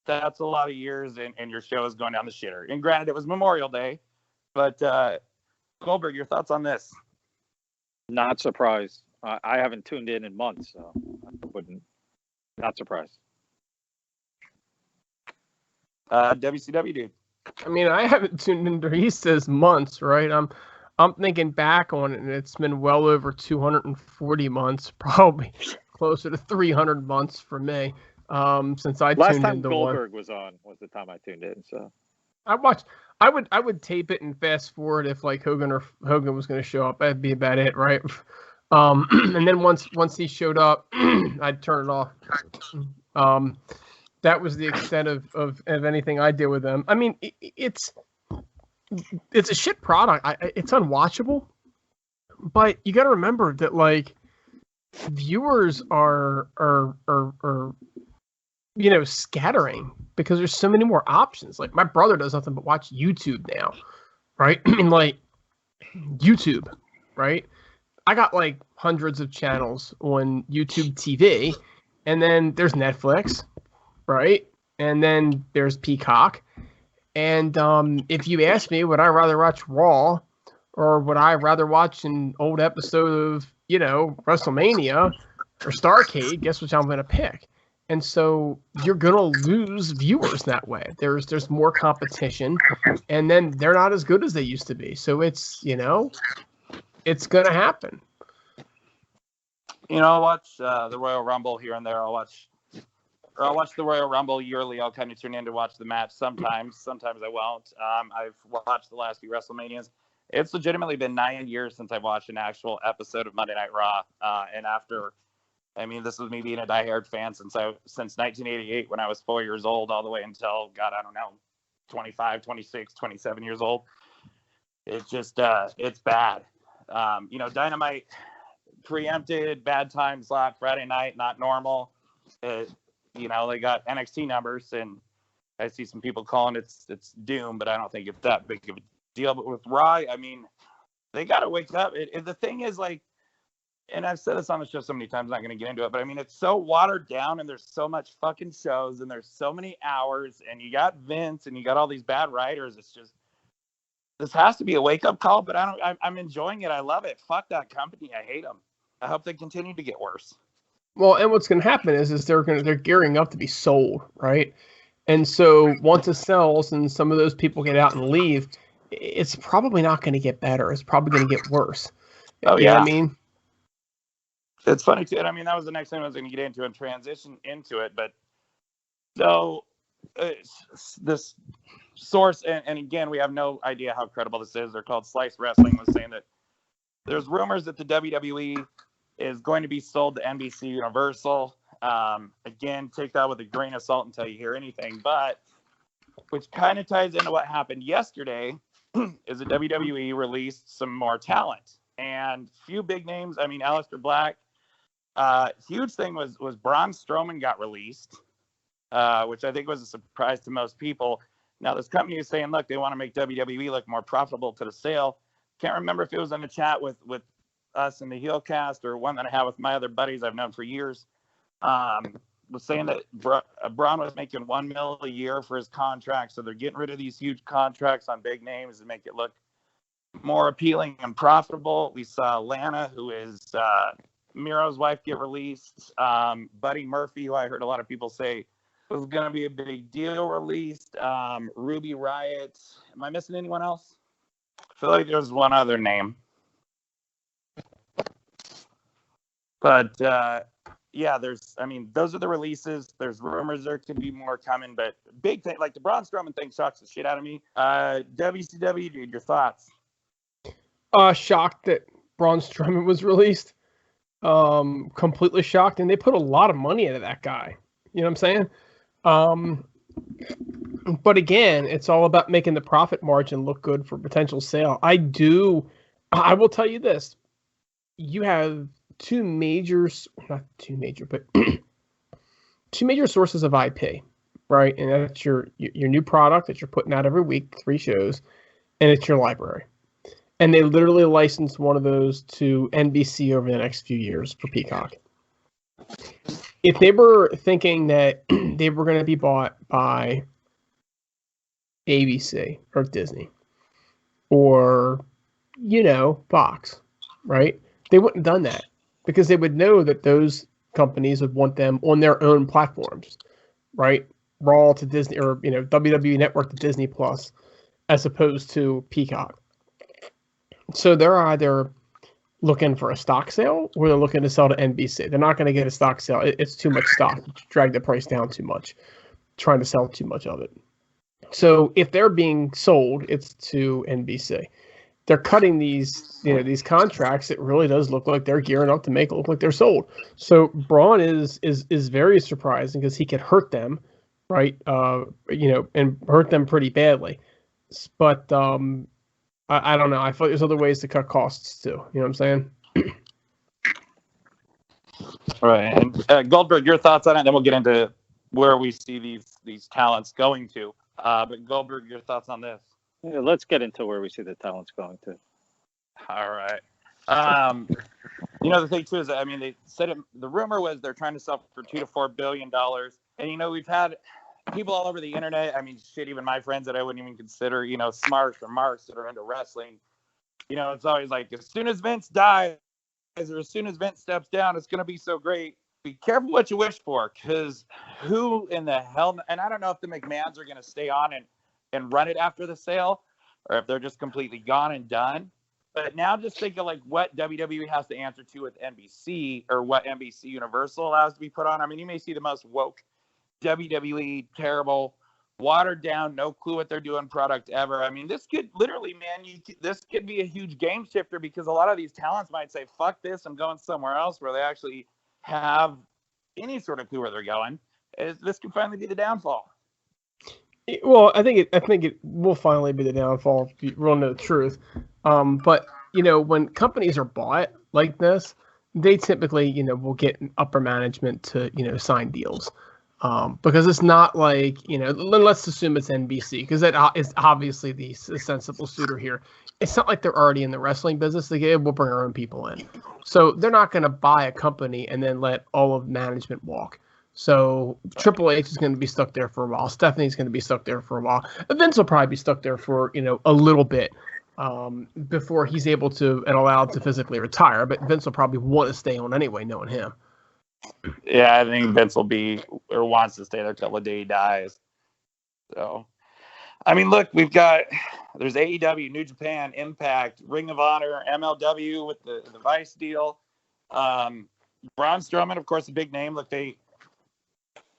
that's a lot of years, and your show is going down the shitter. And granted, it was Memorial Day, but Goldberg, your thoughts on this? Not surprised. I haven't tuned in months, so I wouldn't. Not surprised. WCW Dude. I mean, I haven't tuned into he says months, right? I'm thinking back on it, and it's been well over 240 months, probably closer to 300 months for me. Since I last tuned time into Goldberg was on was the time I tuned in. So I would tape it and fast forward if like Hogan was going to show up. That'd be about it, right? And then once he showed up, I'd turn it off. That was the extent of anything I did with them. I mean, it's a shit product. It's unwatchable, but you got to remember that like viewers are scattering because there's so many more options. Like my brother does nothing but watch YouTube now, right? I mean, like YouTube, right? I got like hundreds of channels on YouTube TV, and then there's Netflix, right? And then there's Peacock. And if you ask me, would I rather watch Raw or would I rather watch an old episode of, WrestleMania or Starrcade, guess which I'm going to pick. And so you're going to lose viewers that way. There's more competition, and then they're not as good as they used to be. So it's, it's going to happen. I'll watch the Royal Rumble here and there. I'll watch the Royal Rumble yearly. I'll kind of tune in to watch the match sometimes. Sometimes I won't. I've watched the last few WrestleManias. It's legitimately been 9 years since I've watched an actual episode of Monday Night Raw. This was me being a diehard fan since 1988 when I was 4 years old all the way until, 25, 26, 27 years old. It's just, it's bad. Dynamite preempted, bad time slot, Friday night, not normal. They got NXT numbers, and I see some people calling it's doom, but I don't think it's that big of a deal. But with Raw, they got to wake up. The thing is, like, and I've said this on the show so many times, I'm not going to get into it, but it's so watered down, and there's so much fucking shows, and there's so many hours, and you got Vince, and you got all these bad writers. It's just, this has to be a wake-up call, but I'm enjoying it. I love it. Fuck that company. I hate them. I hope they continue to get worse. Well, and what's going to happen is they're gearing up to be sold, right? And so once it sells and some of those people get out and leave, it's probably not going to get better. It's probably going to get worse. Oh, yeah. You know what I mean? It's funny, too. And that was the next thing I was going to get into and transition into it. But so this source, and again, we have no idea how credible this is. They're called Slice Wrestling, was saying that there's rumors that the WWE is going to be sold to NBC Universal. Again, take that with a grain of salt until you hear anything. But which kind of ties into what happened yesterday is that WWE released some more talent. And few big names. Aleister Black. Huge thing was Braun Strowman got released, which I think was a surprise to most people. Now, this company is saying, look, they want to make WWE look more profitable to the sale. Can't remember if it was in the chat with us in the HeelCast, or one that I have with my other buddies I've known for years, was saying that Braun was making $1 million a year for his contract, so they're getting rid of these huge contracts on big names to make it look more appealing and profitable. We saw Lana, who is Miro's wife, get released. Buddy Murphy, who I heard a lot of people say was going to be a big deal, released. Ruby Riott. Am I missing anyone else? I feel like there's one other name. But yeah, those are the releases. There's rumors there could be more coming, but big thing, like the Braun Strowman thing shocks the shit out of me. WCW, dude, your thoughts? Shocked that Braun Strowman was released. Completely shocked, and they put a lot of money into that guy. You know what I'm saying? But again, it's all about making the profit margin look good for potential sale. I will tell you this. You have two major sources of IP, right? And that's your new product that you're putting out every week, 3 shows, and it's your library. And they literally licensed one of those to NBC over the next few years for Peacock. If they were thinking that they were going to be bought by ABC or Disney or, Fox, right? They wouldn't have done that because they would know that those companies would want them on their own platforms, right? Raw to Disney, or, WWE Network to Disney Plus, as opposed to Peacock. So they're either looking for a stock sale or they're looking to sell to NBC. They're not going to get a stock sale. It's too much stock. Drag the price down too much, trying to sell too much of it. So if they're being sold, it's to NBC. They're cutting these contracts. It really does look like they're gearing up to make it look like they're sold. So Braun is very surprising because he could hurt them, right? And hurt them pretty badly. But I don't know. I thought there's other ways to cut costs too. You know what I'm saying? All right. And Goldberg, your thoughts on it, then we'll get into where we see these talents going to. But Goldberg, your thoughts on this? Yeah, let's get into where we see the talents going to. All right. The thing too is, they said the rumor was they're trying to sell for $2 to $4 billion. And, we've had people all over the internet. Even my friends that I wouldn't even consider, smarts or marks that are into wrestling. It's always like, as soon as Vince dies or as soon as Vince steps down, it's going to be so great. Be careful what you wish for, because who in the hell, and I don't know if the McMahons are going to stay on and run it after the sale, or if they're just completely gone and done. But now just think of like what WWE has to answer to with NBC, or what NBC Universal allows to be put on. You may see the most woke WWE, terrible, watered down, no clue what they're doing product ever. This could literally, this could be a huge game shifter, because a lot of these talents might say, fuck this, I'm going somewhere else where they actually have any sort of clue where they're going. This could finally be the downfall. Well, I think it will finally be the downfall, if you really know the truth. But when companies are bought like this, they typically will get upper management to sign deals, because it's not like let's assume it's NBC, because that is obviously the sensible suitor here. It's not like they're already in the wrestling business. We'll bring our own people in, so they're not going to buy a company and then let all of management walk. So Triple H is going to be stuck there for a while. Stephanie's going to be stuck there for a while. Vince will probably be stuck there for a little bit before he's able to and allowed to physically retire. But Vince will probably want to stay on anyway, knowing him. Yeah, I think Vince will be, or wants to stay there till the day he dies. So, look, there's AEW, New Japan, Impact, Ring of Honor, MLW with the Vice deal. Braun Strowman, of course, a big name. Look, they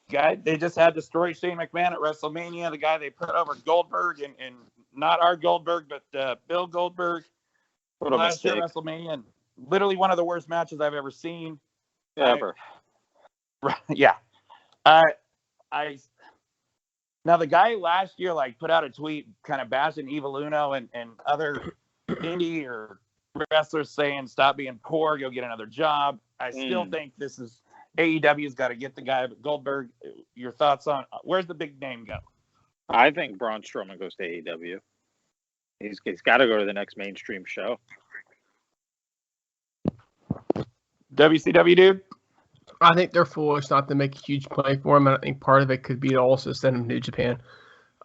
just had destroyed Shane McMahon at WrestleMania, the guy they put over Goldberg, and not our Goldberg, but Bill Goldberg. What a last year mistake. at WrestleMania, and literally one of the worst matches I've ever seen. Ever. Yeah. Now the guy last year put out a tweet kind of bashing Evil Uno and other indie or wrestlers saying stop being poor, go get another job. I still think this is AEW's got to get the guy. But Goldberg, your thoughts on where's the big name go? I think Braun Strowman goes to AEW. He's got to go to the next mainstream show. WCW Dude? I think they're foolish not to make a huge play for him, and I think part of it could be to also send him to New Japan.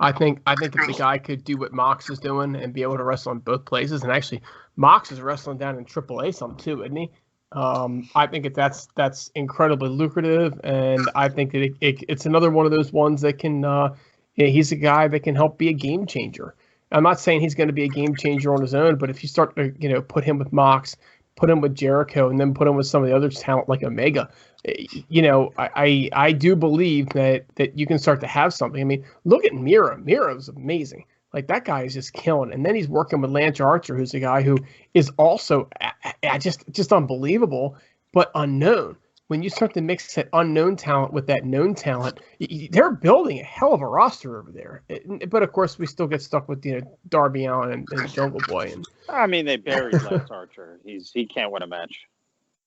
I think if the guy could do what Mox is doing and be able to wrestle in both places, and actually Mox is wrestling down in AAA some too, isn't he? I think that's incredibly lucrative, and I think that it's another one of those ones that can. He's a guy that can help be a game changer. I'm not saying he's going to be a game changer on his own, but if you start to put him with Mox, put him with Jericho, and then put him with some of the other talent like Omega, I do believe that you can start to have something. I mean, look at Miro. Miro's amazing. Like, that guy is just killing. And then he's working with Lance Archer, who's a guy who is also just unbelievable, but unknown. When you start to mix that unknown talent with that known talent, they're building a hell of a roster over there. But of course, we still get stuck with Darby Allin and Jungle Boy. And I mean, they buried Lance Archer. He can't win a match.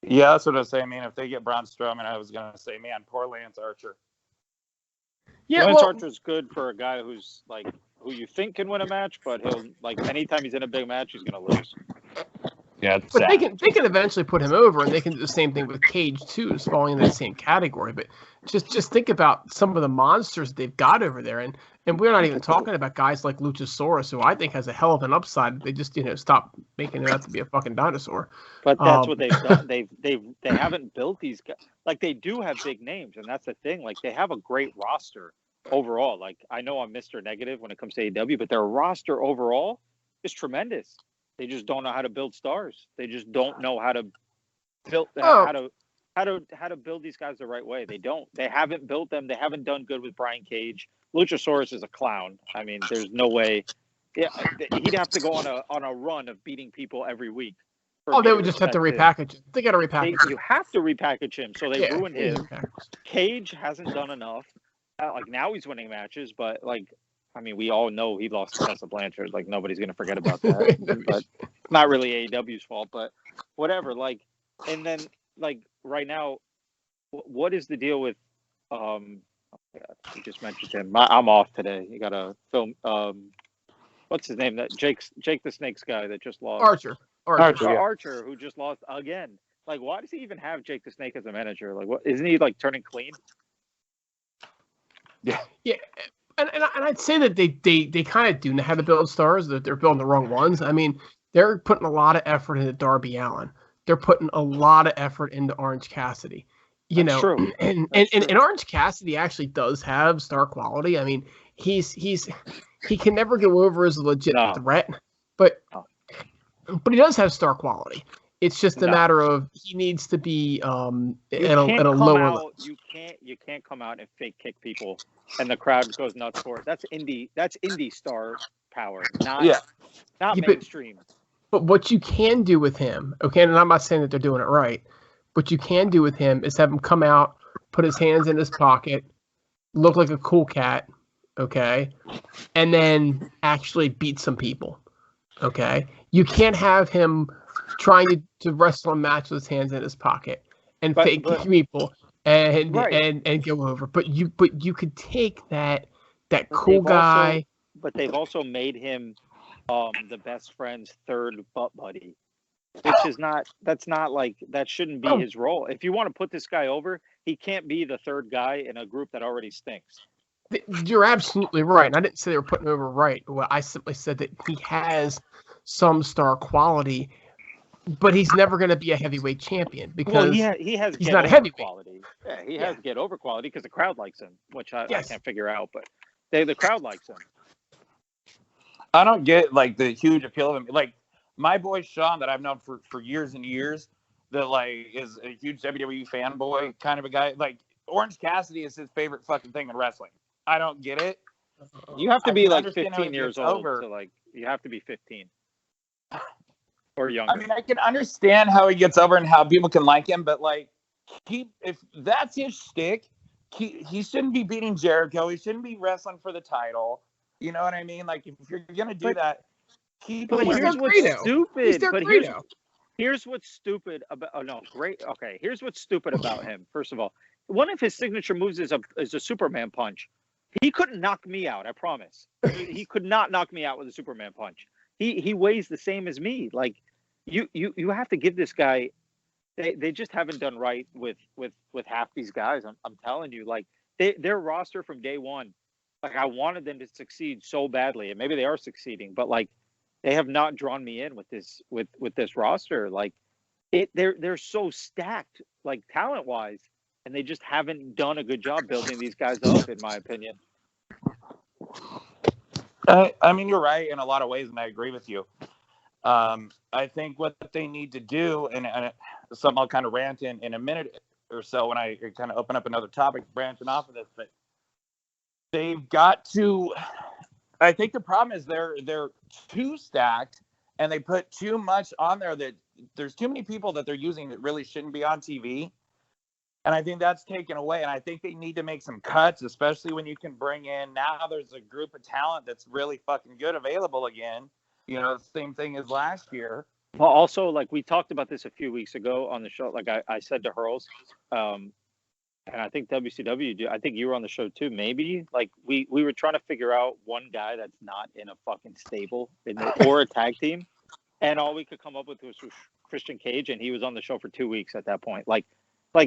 Yeah, that's what I was saying. I mean, if they get Braun Strowman, I was gonna say, man, poor Lance Archer. Yeah, Lance Archer's good for a guy who's like who you think can win a match, but he'll anytime he's in a big match, he's gonna lose. Yeah, but they can eventually put him over, and they can do the same thing with Cage too, is falling in that same category. But just think about some of the monsters they've got over there, and we're not even talking about guys like Luchasaurus, who I think has a hell of an upside. They just stop making him out to be a fucking dinosaur. But that's what they've done. They haven't built these guys. Like, they do have big names, and that's the thing. Like, they have a great roster overall. Like, I know I'm Mr. Negative when it comes to AEW, but their roster overall is tremendous. They just don't know how to build stars. They just don't know how to build how to build these guys the right way. They don't. They haven't built them. They haven't done good with Brian Cage. Luchasaurus is a clown. I mean, there's no way. Yeah, he'd have to go on a run of beating people every week. They would just have to repackage him. They got to repackage him. You have to repackage him, so they ruined him. Cage hasn't done enough. Now he's winning matches, but I mean, we all know he lost to Tessa Blanchard. Like, nobody's going to forget about that. But not really AEW's fault, but whatever. And then, right now, what is the deal with, you just mentioned him. I'm off today. You got to film, what's his name? That Jake the Snake's guy that just lost. Archer, who just lost again. Like, why does he even have Jake the Snake as a manager? Like, what, isn't he, turning clean? Yeah. And I'd say that they kind of do know how to build stars, that they're building the wrong ones. I mean, they're putting a lot of effort into Darby Allin. They're putting a lot of effort into Orange Cassidy. That's true. And Orange Cassidy actually does have star quality. I mean, he can never go over as a legit threat, but he does have star quality. It's just a matter of he needs to be at a lower level. You can't come out and fake kick people and the crowd goes nuts for it. That's indie star power, not mainstream. But what you can do with him, okay, and I'm not saying that they're doing it right, what you can do with him is have him come out, put his hands in his pocket, look like a cool cat, okay, and then actually beat some people, okay? You can't have him trying to wrestle a match with his hands in his pocket and fake people and go over. But you could take that cool guy. But they've also made him the best friend's third butt buddy, which is that shouldn't be his role. If you want to put this guy over, he can't be the third guy in a group that already stinks. You're absolutely right. And I didn't say they were putting him over right. Well, I simply said that he has some star quality, but he's never going to be a heavyweight champion because he's not a heavyweight quality. Yeah, he has get over quality because the crowd likes him, which I can't figure out. But the crowd likes him. I don't get the huge appeal of him. Like, my boy Sean, that I've known for years and years, that is a huge WWE fanboy kind of a guy. Like, Orange Cassidy is his favorite fucking thing in wrestling. I don't get it. You have to be 15 years old to you have to be 15 or younger. I mean, I can understand how he gets over and how people can like him, but if that's his shtick, he shouldn't be beating Jericho. He shouldn't be wrestling for the title. You know what I mean? Like, if you're gonna do that, here's what's stupid. Here's what's stupid about. Oh no, great. Okay, here's what's stupid about him. First of all, one of his signature moves is a Superman punch. He couldn't knock me out. I promise. He could not knock me out with a Superman punch. He weighs the same as me. Like, you have to give this guy they just haven't done right with half these guys. I'm telling you, like their roster from day one, like I wanted them to succeed so badly, and maybe they are succeeding, but like they have not drawn me in with this roster. Like they're so stacked, like talent wise, and they just haven't done a good job building these guys up, in my opinion. I mean, you're right in a lot of ways, and I agree with you. I think what they need to do, and something I'll kind of rant in a minute or so when I kind of open up another topic branching off of this, but they've got to. I think the problem is they're too stacked, and they put too much on there that there's too many people that they're using that really shouldn't be on TV. And I think that's taken away. And I think they need to make some cuts, especially when you can bring in, now there's a group of talent that's really fucking good available again. You know, the same thing as last year. Well, also, like we talked about this a few weeks ago on the show. Like I said to Hurls, and I think WCW, I think you were on the show too. Maybe like we were trying to figure out one guy that's not in a fucking stable or a tag team. And all we could come up with was Christian Cage. And he was on the show for 2 weeks at that point. Like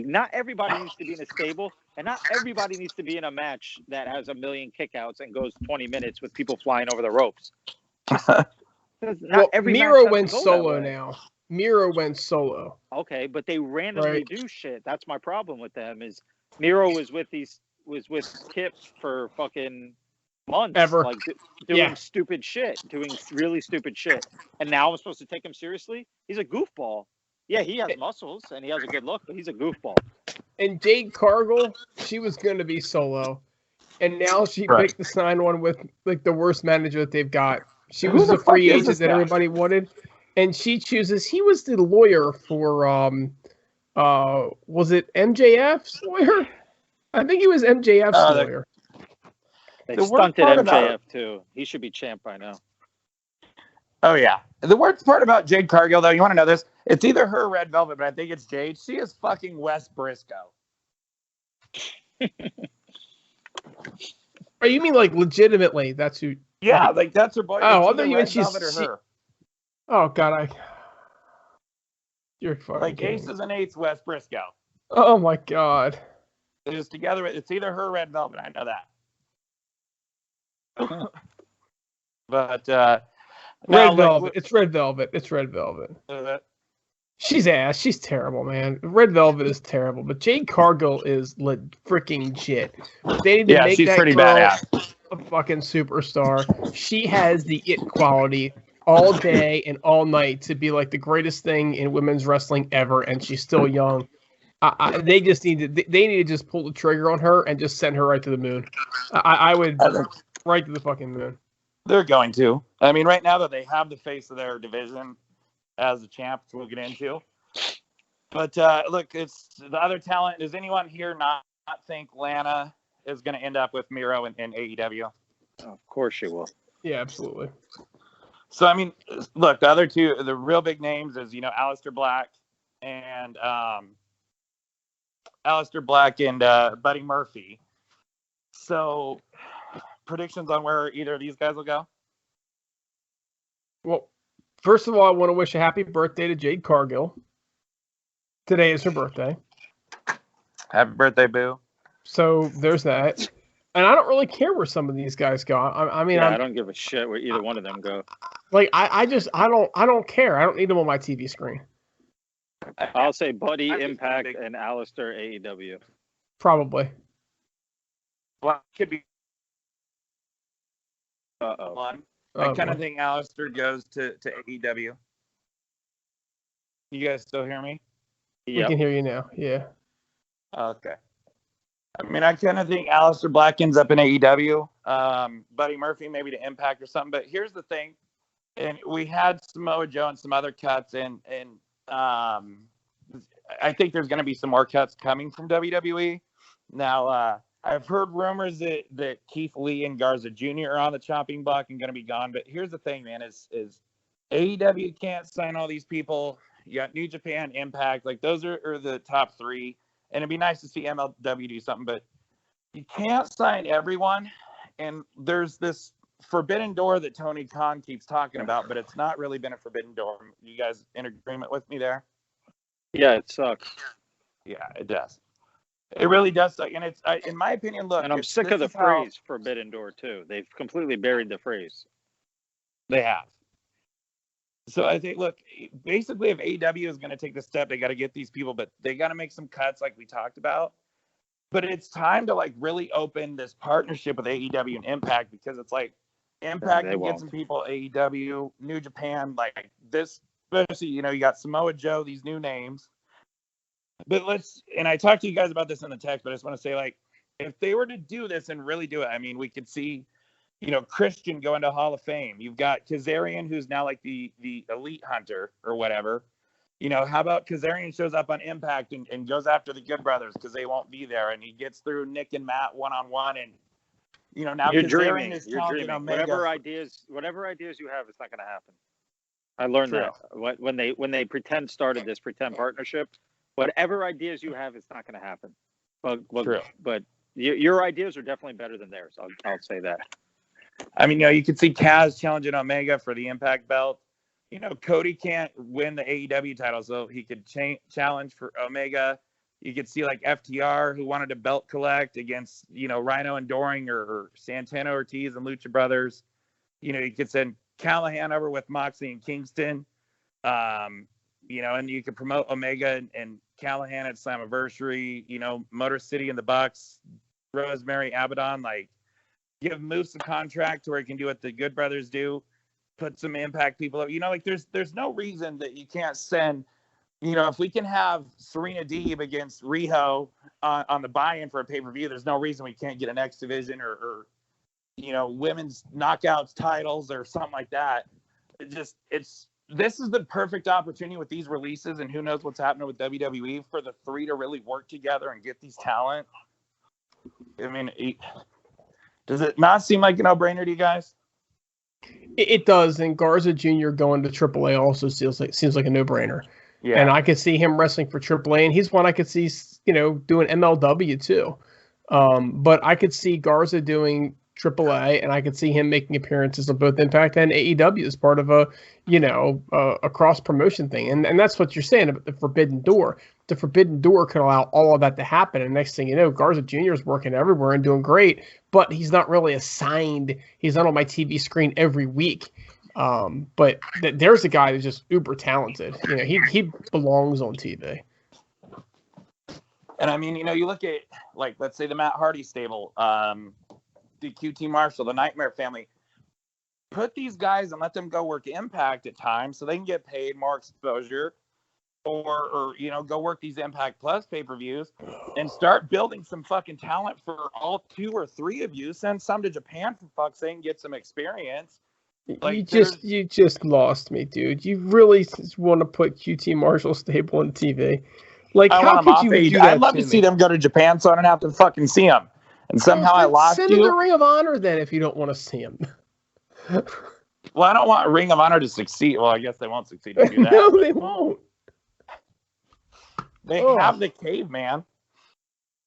not everybody needs to be in a stable, and not everybody needs to be in a match that has a million kickouts and goes 20 minutes with people flying over the ropes. Well, Miro went solo now. Miro went solo. Okay, but they randomly do shit. That's my problem with them. Is Miro was with Kip for fucking months, like doing stupid shit, doing really stupid shit, and now I'm supposed to take him seriously? He's a goofball. Yeah, he has muscles and he has a good look, but he's a goofball. And Jade Cargill, she was going to be solo, and now she picked to sign one with like the worst manager that they've got. She was the free agent that everybody wanted, and she chooses. He was the lawyer for was it MJF's lawyer? I think he was MJF's lawyer. They stunted MJF too. He should be champ by now. Oh yeah. The worst part about Jade Cargill, though, you want to know this? It's either her or Red Velvet, but I think it's Jade. She is fucking Wes Briscoe. Oh, you mean like legitimately? That's who? Yeah, like that's her boy. Oh, I thought you meant her. Oh God, you're fucking like Aces and Eights, Wes Briscoe. Oh my God. It's together. It's either her or Red Velvet. I know that. But Red Velvet. It's Red Velvet. It's Red Velvet. She's ass. She's terrible, man. Red Velvet is terrible, but Jade Cargill is freaking shit. They need to make she's that pretty girl badass. A fucking superstar. She has the it quality all day and all night to be like the greatest thing in women's wrestling ever, and she's still young. They just need to. They need to just pull the trigger on her and just send her right to the moon. I would right to the fucking moon. They're going to. I mean, right now that they have the face of their division as the champs, we'll get into. But look, it's the other talent. Does anyone here not think Lana is going to end up with Miro in AEW? Oh, of course she will. Yeah, absolutely. So I mean, look, the other two, the real big names is Aleister Black and Buddy Murphy. So predictions on where either of these guys will go? Well, first of all, I want to wish a happy birthday to Jade Cargill. Today is her birthday. Happy birthday, boo. So there's that. And I don't really care where some of these guys go. I mean, I don't give a shit where either one of them go. Like, I don't care. I don't need them on my TV screen. I'll say Buddy, Impact, and Aleister, AEW. Probably. Well, it could be. Uh-oh. I kind of think Aleister goes to AEW. You guys still hear me? We can hear you now. Yeah. Okay. I mean, I kind of think Aleister Black ends up in AEW. Buddy Murphy maybe to Impact or something. But here's the thing, and we had Samoa Joe and some other cuts, and I think there's going to be some more cuts coming from WWE. Now, I've heard rumors that Keith Lee and Garza Jr. are on the chopping block and going to be gone. But here's the thing, man, is AEW can't sign all these people. You got New Japan, Impact. Like, those are the top three. And it'd be nice to see MLW do something. But you can't sign everyone. And there's this forbidden door that Tony Khan keeps talking about, but it's not really been a forbidden door. You guys in agreement with me there? Yeah, it sucks. Yeah, it does. It really does suck. And it's, in my opinion, look. And I'm sick of the phrase Forbidden Door, too. They've completely buried the phrase. They have. So I think, look, basically, if AEW is going to take the step, they got to get these people, but they got to make some cuts like we talked about. But it's time to, like, really open this partnership with AEW and Impact, because it's like Impact can get some people, AEW, New Japan, like this, especially, you know, you got Samoa Joe, these new names. But and I talked to you guys about this in the text, but I just want to say, like, if they were to do this and really do it, I mean, we could see, you know, Christian go into Hall of Fame. You've got Kazarian, who's now like the elite hunter or whatever. You know, how about Kazarian shows up on Impact and goes after the Good Brothers because they won't be there, and he gets through Nick and Matt one-on-one, and, you know, now you're Kazarian dreaming. is You're dreaming. Omega. Whatever ideas you have, it's not going to happen. I learned that when they started this pretend partnership. Whatever ideas you have, it's not going to happen. But your ideas are definitely better than theirs. I'll say that. I mean, you know, you could see Kaz challenging Omega for the Impact belt. You know, Cody can't win the AEW title, so he could challenge for Omega. You could see, like, FTR, who wanted to belt collect against, you know, Rhino and Doring or Santana Ortiz and Lucha Brothers. You know, you could send Callahan over with Moxley and Kingston. You know, and you could promote Omega and Callahan at Slammiversary, you know, Motor City and the Bucks, Rosemary, Abaddon, like, give Moose a contract to where he can do what the Good Brothers do, put some Impact people up. You know, like, there's no reason that you can't send, you know, if we can have Serena Deeb against Riho on the buy-in for a pay-per-view, there's no reason we can't get an X Division or you know, women's knockouts titles or something like that. This is the perfect opportunity with these releases, and who knows what's happening with WWE, for the three to really work together and get these talent. I mean, does it not seem like a no-brainer to you guys? It does, and Garza Jr. going to AAA also seems like a no-brainer. Yeah. And I could see him wrestling for AAA, and he's one I could see, you know, doing MLW too. But I could see Garza doing AAA, and I could see him making appearances on both Impact and AEW as part of a cross promotion thing. And that's what you're saying about the Forbidden Door. The Forbidden Door could allow all of that to happen. And next thing you know, Garza Jr. is working everywhere and doing great, but he's not really assigned. He's not on my TV screen every week. But there's a guy who's just uber talented. You know, he belongs on TV. And I mean, you know, you look at, like, let's say the Matt Hardy stable, the QT Marshall, the Nightmare Family. Put these guys and let them go work Impact at times so they can get paid, more exposure, or you know, go work these Impact Plus pay-per-views and start building some fucking talent for all 2 or 3 of you. Send some to Japan, for fuck's sake, and get some experience. Like, you just lost me, dude. You really want to put QT Marshall stable on TV? Like, how could you do that? I'd love to see them go to Japan so I don't have to fucking see them. And somehow I lost you. Send him to Ring of Honor then if you don't want to see him. Well, I don't want Ring of Honor to succeed. Well, I guess they won't succeed to do that. No, they won't. They have the Caveman.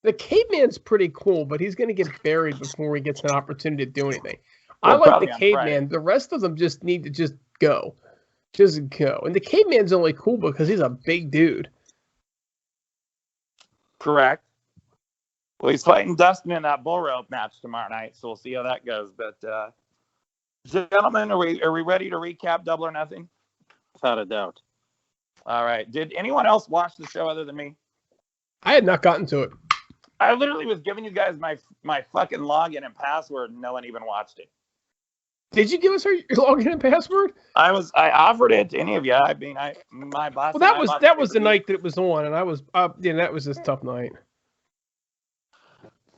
The Caveman's pretty cool, but he's going to get buried before he gets an opportunity to do anything. I like the Caveman. The rest of them just need to just go. Just go. And the Caveman's only cool because he's a big dude. Correct. Well, he's fighting Dustin in that bull rope match tomorrow night, so we'll see how that goes. But, gentlemen, are we ready to recap Double or Nothing? Without a doubt. All right. Did anyone else watch the show other than me? I had not gotten to it. I literally was giving you guys my fucking login and password, and no one even watched it. Did you give us your login and password? I offered it to any of you. I mean, my boss. Well, that was the night that it was on, and I was that was this tough night.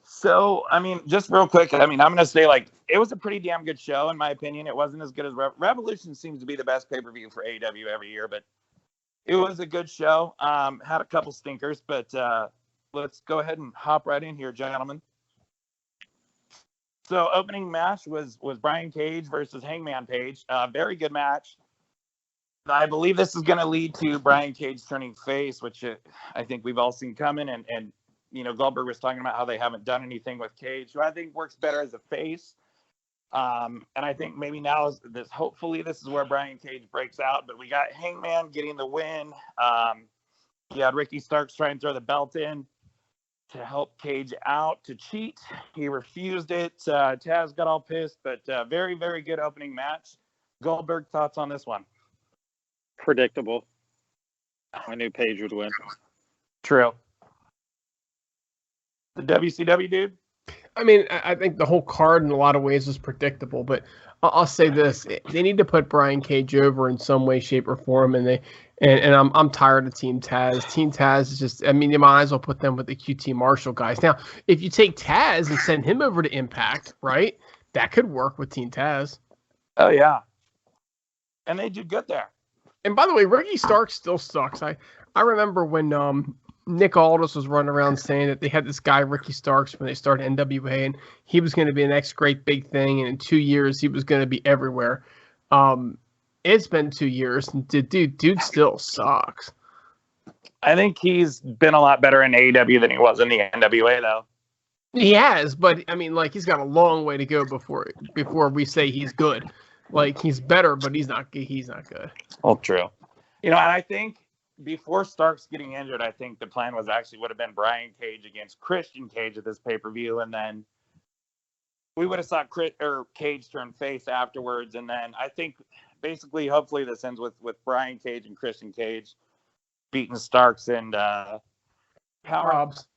So, I mean, just real quick, I mean, I'm going to say, like, it was a pretty damn good show, in my opinion. It wasn't as good as Revolution seems to be the best pay-per-view for AEW every year, but it was a good show. Had a couple stinkers, but let's go ahead and hop right in here, gentlemen. So, opening match was Brian Cage versus Hangman Page. Very good match. I believe this is going to lead to Brian Cage turning face, which I think we've all seen coming, and you know, Goldberg was talking about how they haven't done anything with Cage, who I think works better as a face. And I think maybe now hopefully this is where Brian Cage breaks out, but we got Hangman getting the win. He had Ricky Starks try and throw the belt in to help Cage out to cheat. He refused it. Taz got all pissed, but very, very good opening match. Goldberg, thoughts on this one? Predictable. I knew Page would win. True. The WCW dude? I mean, I think the whole card in a lot of ways was predictable, but I'll say this: they need to put Brian Cage over in some way, shape, or form, and I'm tired of Team Taz. Team Taz is just, I mean, you might as well put them with the QT Marshall guys. Now, if you take Taz and send him over to Impact, right, that could work with Team Taz. Oh yeah, and they do good there. And by the way, Ricky Starks still sucks. I remember when Nick Aldis was running around saying that they had this guy, Ricky Starks, when they started NWA, and he was going to be the next great big thing, and in 2 years, he was going to be everywhere. It's been 2 years, and dude still sucks. I think he's been a lot better in AEW than he was in the NWA, though. He has, but, I mean, like, he's got a long way to go before we say he's good. Like, he's better, but he's not good. Well, true. You know, and I think before Starks getting injured, I think the plan would have been Brian Cage against Christian Cage at this pay-per-view, and then we would have saw Cage turn face afterwards, and then I think basically, hopefully, this ends with Brian Cage and Christian Cage beating Starks and House Hobbs.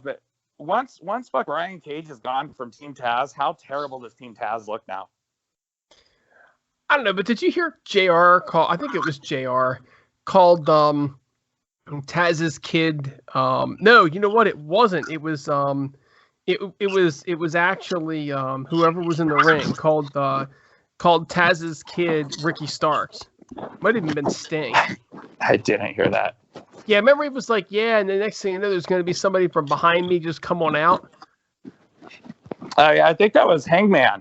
But once Brian Cage is gone from Team Taz, how terrible does Team Taz look now? I don't know, but did you hear JR call? I think it was JR called Taz's kid. No, you know what? It wasn't. It was it was actually whoever was in the ring called Taz's kid Ricky Starks. Might have even been Sting. I didn't hear that. Yeah, remember he was like, yeah, and the next thing you know, there's going to be somebody from behind me just come on out. Yeah, I think that was Hangman.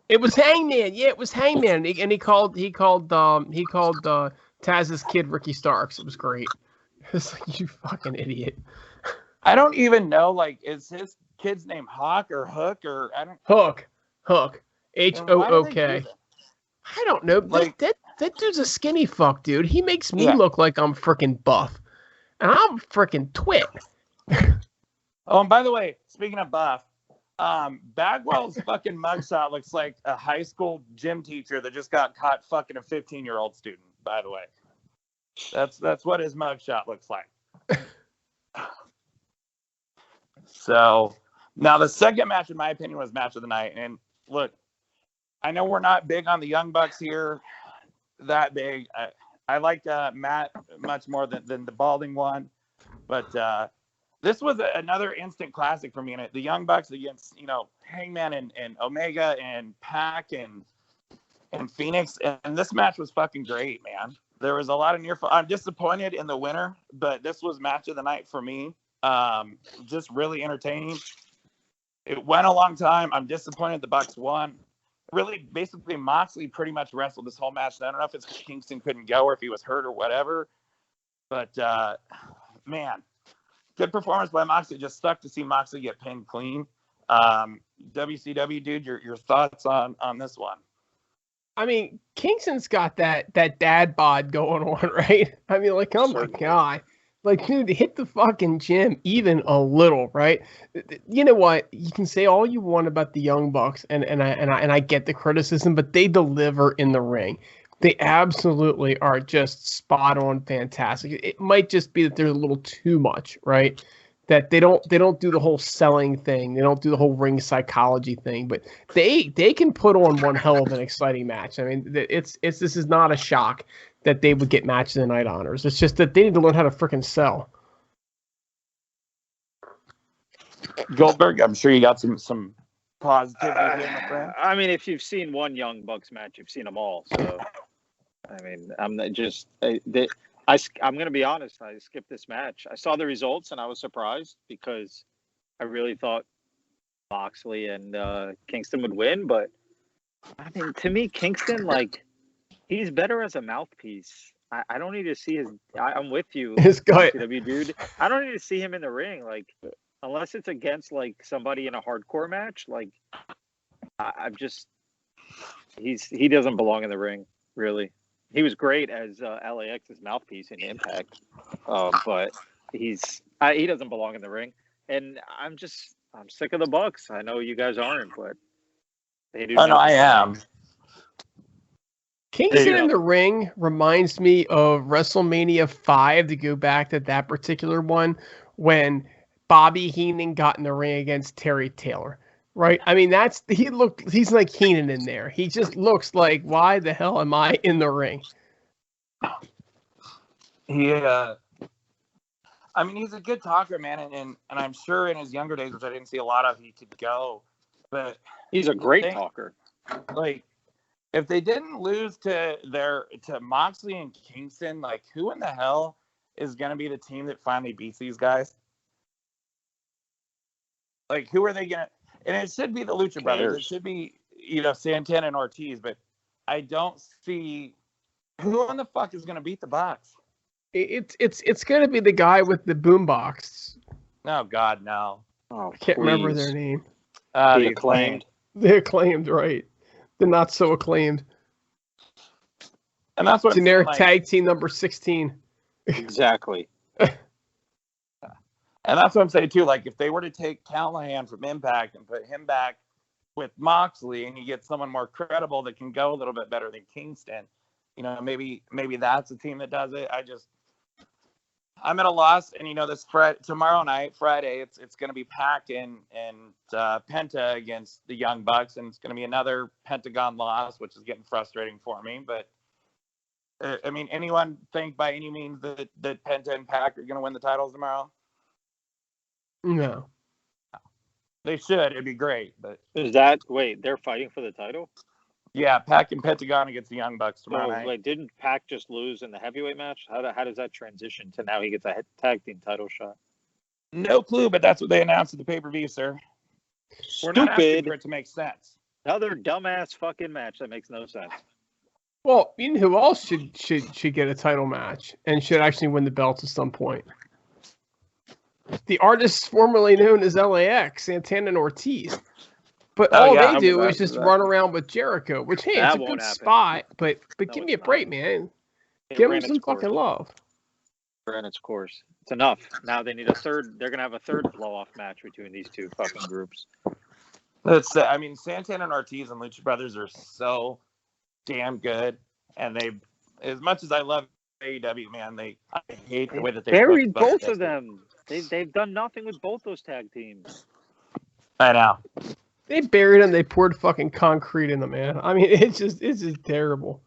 It was Hangman. Yeah, it was Hangman, and he called Taz's kid Ricky Starks. It was great. It's like, you fucking idiot. I don't even know, like, is his kid's name Hawk or Hook or I don't. Hook. Hook. H-O-O-K. I don't know. Like, that dude's a skinny fuck, dude. He makes me look like I'm freaking buff, and I'm freaking twit. Oh, and by the way, speaking of buff, Bagwell's fucking mugshot looks like a high school gym teacher that just got caught fucking a 15-year-old student, by the way. That's what his mugshot looks like. So, now the second match, in my opinion, was match of the night. And look, I know we're not big on the Young Bucks here, that big. I like Matt much more than the balding one. But this was another instant classic for me. And the Young Bucks against, Hangman and Omega and Pac and Phoenix. And this match was fucking great, man. There was a lot of I'm disappointed in the winner, but this was match of the night for me. Just really entertaining. It went a long time. I'm disappointed the Bucks won. Really, basically, Moxley pretty much wrestled this whole match. I don't know if it's Kingston couldn't go or if he was hurt or whatever. But, man, good performance by Moxley. Just stuck to see Moxley get pinned clean. WCW, dude, your thoughts on this one? I mean, Kingston's got that dad bod going on, right? I mean, like, oh my God. Like, dude, hit the fucking gym even a little, right? You know what? You can say all you want about the Young Bucks, and I get the criticism, but they deliver in the ring. They absolutely are just spot on, fantastic. It might just be that there's a little too much, right? That they don't do the whole selling thing. They don't do the whole ring psychology thing, but they can put on one hell of an exciting match. I mean, this is not a shock that they would get match of the night honors. It's just that they need to learn how to freaking sell. Goldberg, I'm sure you got some positivity here, my friend. I mean, if you've seen one Young Bucks match, you've seen them all. So, I mean, I'm going to be honest. I skipped this match. I saw the results and I was surprised because I really thought Moxley and Kingston would win. But I mean, to me, Kingston, like, he's better as a mouthpiece. I don't need to see his. I'm with you, WCW Dude. I don't need to see him in the ring, like, unless it's against like somebody in a hardcore match. Like, I'm just, he doesn't belong in the ring, really. He was great as LAX's mouthpiece in Impact, but he doesn't belong in the ring. And I'm sick of the Bucks. I know you guys aren't, but they do. Oh no, I am. Kingston in the ring reminds me of WrestleMania 5, to go back to that particular one, when Bobby Heenan got in the ring against Terry Taylor. Right? I mean, he's like Heenan in there. He just looks like, why the hell am I in the ring? I mean, he's a good talker, man, and I'm sure in his younger days, which I didn't see a lot of, he could go. But he's a great talker. Like, if they didn't lose to Moxley and Kingston, like, who in the hell is going to be the team that finally beats these guys? Like, who are they going to? And it should be the Lucha Brothers. It should be, Santana and Ortiz. But I don't see who in the fuck is going to beat the Bucks. It's going to be the guy with the boombox. Oh God, no! Oh, I can't remember their name. The Acclaimed. The Acclaimed, right? The not so acclaimed. And that's what generic tag team number 16. Exactly. And that's what I'm saying too. Like, if they were to take Callahan from Impact and put him back with Moxley, and you get someone more credible that can go a little bit better than Kingston, maybe that's the team that does it. I'm at a loss, and this tomorrow night, Friday, it's going to be packed in Penta against the Young Bucks, and it's going to be another Pentagon loss, which is getting frustrating for me. But I mean, anyone think by any means that Penta and Pac are going to win the titles tomorrow? No. They should. It'd be great. But they're fighting for the title? Yeah, Pac and Pentagon against the Young Bucks tomorrow night. Wait, didn't Pac just lose in the heavyweight match? How does that transition to now he gets a tag team title shot? No clue, but that's what they announced at the pay-per-view, sir. We're not asking for it to make sense. Another dumbass fucking match that makes no sense. Well, you know who else should get a title match and should actually win the belts at some point? The artists formerly known as LAX, Santana and Ortiz. But all they do is just run around with Jericho, which, hey, it's a good spot, but give me a break, man. Give them some fucking love. Ran its course. It's enough. Now they need a third. They're going to have a third blow-off match between these two fucking groups. I mean, Santana and Ortiz and Lucha Brothers are so damn good. And as much as I love AEW, man, I hate the way that they buried both of them. They've done nothing with both those tag teams. I know. They buried them. They poured fucking concrete in them, man. I mean, it's just terrible.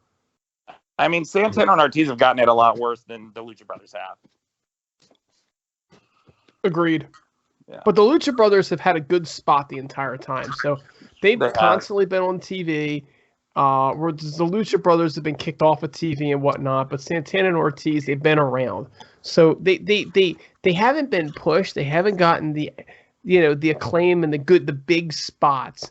I mean, Santana and Ortiz have gotten it a lot worse than the Lucha Brothers have. Agreed. Yeah. But the Lucha Brothers have had a good spot the entire time. So they've constantly been on TV. Where the Lucha Brothers have been kicked off of TV and whatnot, but Santana and Ortiz, they've been around. So they haven't been pushed. They haven't gotten the acclaim and the big spots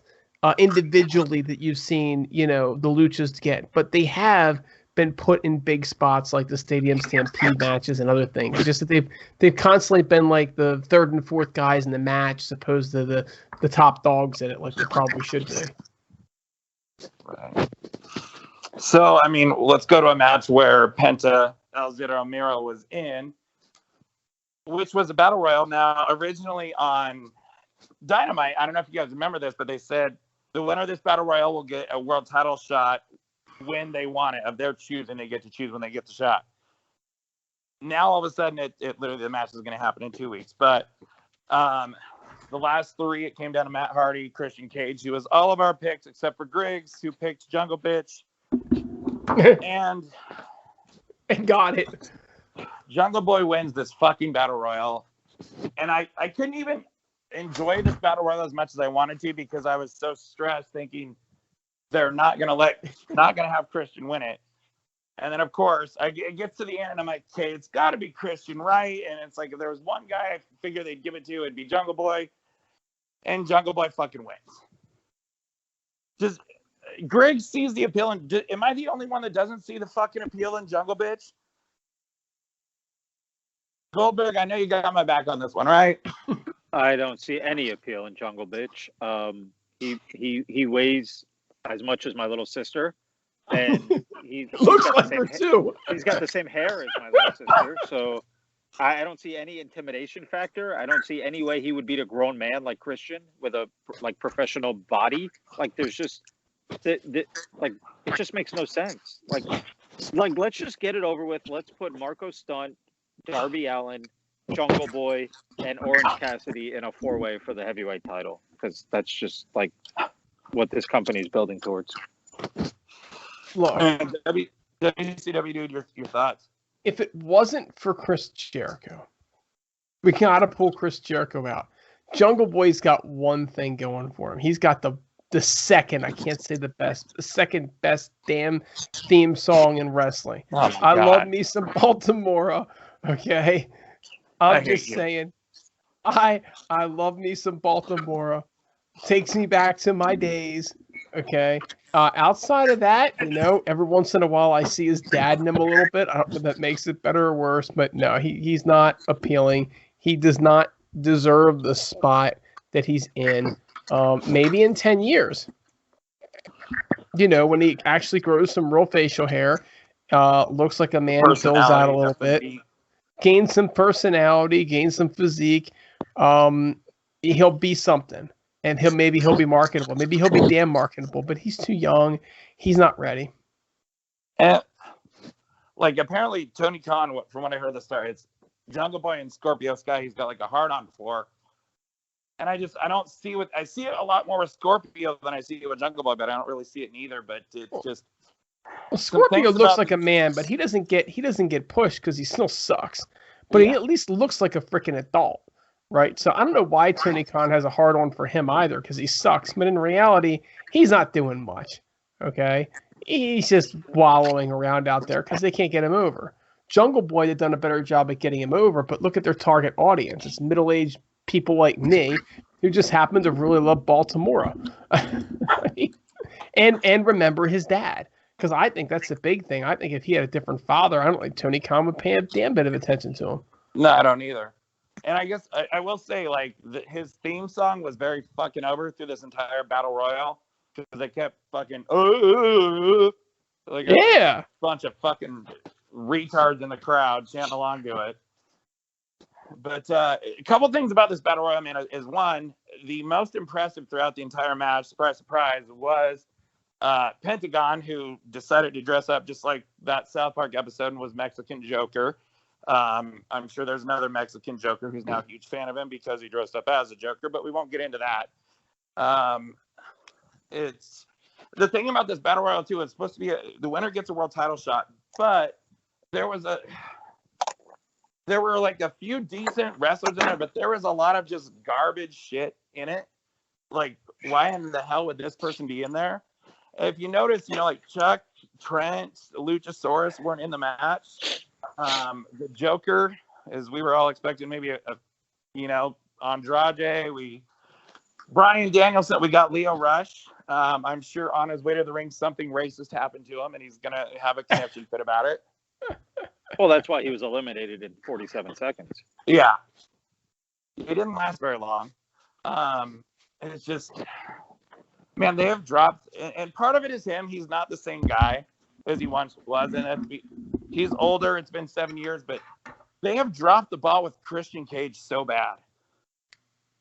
individually that you've seen, the Luchas get. But they have been put in big spots like the Stadium Stampede matches and other things. It's just that they've constantly been like the third and fourth guys in the match, as opposed to the top dogs in it, like they probably should be. Right. So, I mean, let's go to a match where Penta El Zero Miro was in, which was a battle royal. Now, originally on Dynamite, I don't know if you guys remember this, but they said the winner of this battle royal will get a world title shot when they want it, of their choosing. They get to choose when they get the shot. Now, all of a sudden, it literally, the match is going to happen in 2 weeks. But the last three, it came down to Matt Hardy, Christian Cage, who was all of our picks except for Griggs, who picked Jungle Bitch. and got it. Jungle Boy wins this fucking battle royal. And I couldn't even enjoy this battle royal as much as I wanted to, because I was so stressed thinking they're not going to have Christian win it. And then, of course, it gets to the end, and I'm like, okay, it's got to be Christian, right? And it's like, if there was one guy I figure they'd give it to, it'd be Jungle Boy. And Jungle Boy fucking wins. Just, Griggs sees the appeal. Am I the only one that doesn't see the fucking appeal in Jungle Bitch? Goldberg, I know you got my back on this one, right? I don't see any appeal in Jungle Bitch. He weighs as much as my little sister. And he Looks like her too. He's got the same hair as my little sister, so I don't see any intimidation factor. I don't see any way he would beat a grown man like Christian with a professional body. Like there's just it just makes no sense. Like let's just get it over with. Let's put Marco Stunt, Darby Allin, Jungle Boy, and Orange Cassidy in a 4-way for the heavyweight title, because that's just like what this company is building towards. Look, WCW Dude, your thoughts? if it wasn't for Chris Jericho, we gotta pull Chris Jericho out. Jungle Boy's got one thing going for him. He's got the second, I can't say the best, the second best damn theme song in wrestling. Oh my I God. love me some Baltimore. Okay. I'm hate just you. saying. I love me some Baltimore. Takes me back to my days. Okay. Outside of that, every once in a while I see his dad in him a little bit. I don't know if that makes it better or worse, but no, he's not appealing. He does not deserve the spot that he's in. Maybe in 10 years, when he actually grows some real facial hair, looks like a man, fills out a little bit, gains some personality, gains some physique, he'll be something. And he'll be marketable. Maybe he'll be damn marketable, but he's too young. He's not ready. And apparently Tony Khan, from what I heard at the start, it's Jungle Boy and Scorpio Sky. He's got like a hard on for. And I don't see I see it a lot more with Scorpio than I see it with Jungle Boy, but I don't really see it in either. But it's just. Well, Scorpio looks like a man, but he doesn't get pushed because he still sucks. But he at least looks like a freaking adult. Right, so I don't know why Tony Khan has a hard on for him either, because he sucks. But in reality, he's not doing much. Okay, he's just wallowing around out there because they can't get him over. Jungle Boy had done a better job at getting him over, but look at their target audience. It's middle-aged people like me who just happen to really love Baltimore, and remember his dad, because I think that's the big thing. I think if he had a different father, I don't think Tony Khan would pay a damn bit of attention to him. No, I don't either. And I guess I will say, his theme song was very fucking over through this entire battle royal, because they kept fucking a bunch of fucking retards in the crowd chanting along to it. But a couple things about this battle royal, man, is one, the most impressive throughout the entire match, surprise, surprise, was Pentagon, who decided to dress up just like that South Park episode and was Mexican Joker. I'm sure there's another Mexican Joker who's now a huge fan of him because he dressed up as a Joker, but we won't get into that. It's the thing about this battle royal too. It's supposed to be the winner gets a world title shot, but there were like a few decent wrestlers in there, but there was a lot of just garbage shit in it. Like, why in the hell would this person be in there? If you notice, like Chuck, Trent, Luchasaurus weren't in the match. The Joker, as we were all expecting, maybe Andrade, Bryan Danielson, we got Leo Rush. I'm sure on his way to the ring, something racist happened to him, and he's gonna have a conniption fit about it. Well, that's why he was eliminated in 47 seconds. Yeah, it didn't last very long. It's just, man, they have dropped, and part of it is him. He's not the same guy as he once was, and he's older. It's been 7 years, but they have dropped the ball with Christian Cage so bad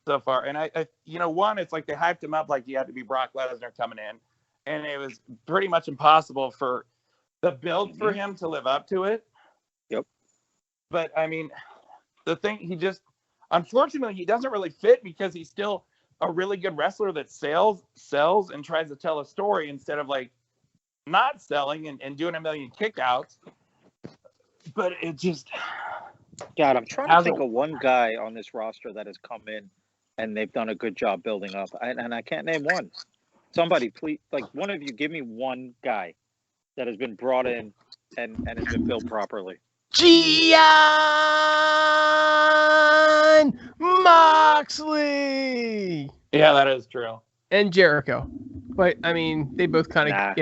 so far. And I one, it's like they hyped him up like he had to be Brock Lesnar coming in, and it was pretty much impossible for the build for him to live up to it. Yep. But I mean, the thing, unfortunately, he doesn't really fit because he's still a really good wrestler that sells, and tries to tell a story instead of like not selling and doing a million kickouts. But it just, God, I'm trying to think of one guy on this roster that has come in and they've done a good job building up, and I can't name one. Somebody, please, like one of you, give me one guy that has been brought in and has been built properly. Gian Moxley. Yeah, that is true. And Jericho. But, I mean, they both kind of,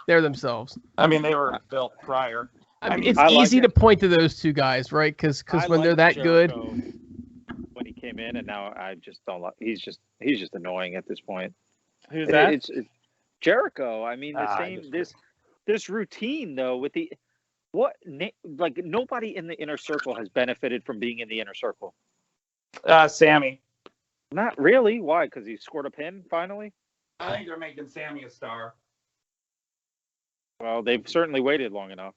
they're themselves. I mean, they were built prior. I mean, it's easy to point to those two guys, right? Because when they're that Jericho good. When he came in, and now I just don't like. He's just annoying at this point. Who's that? It's Jericho. I mean, this routine though with the like nobody in the inner circle has benefited from being in the inner circle. Sammy. Not really. Why? Because he scored a pin finally. I think they're making Sammy a star. Well, they've certainly waited long enough.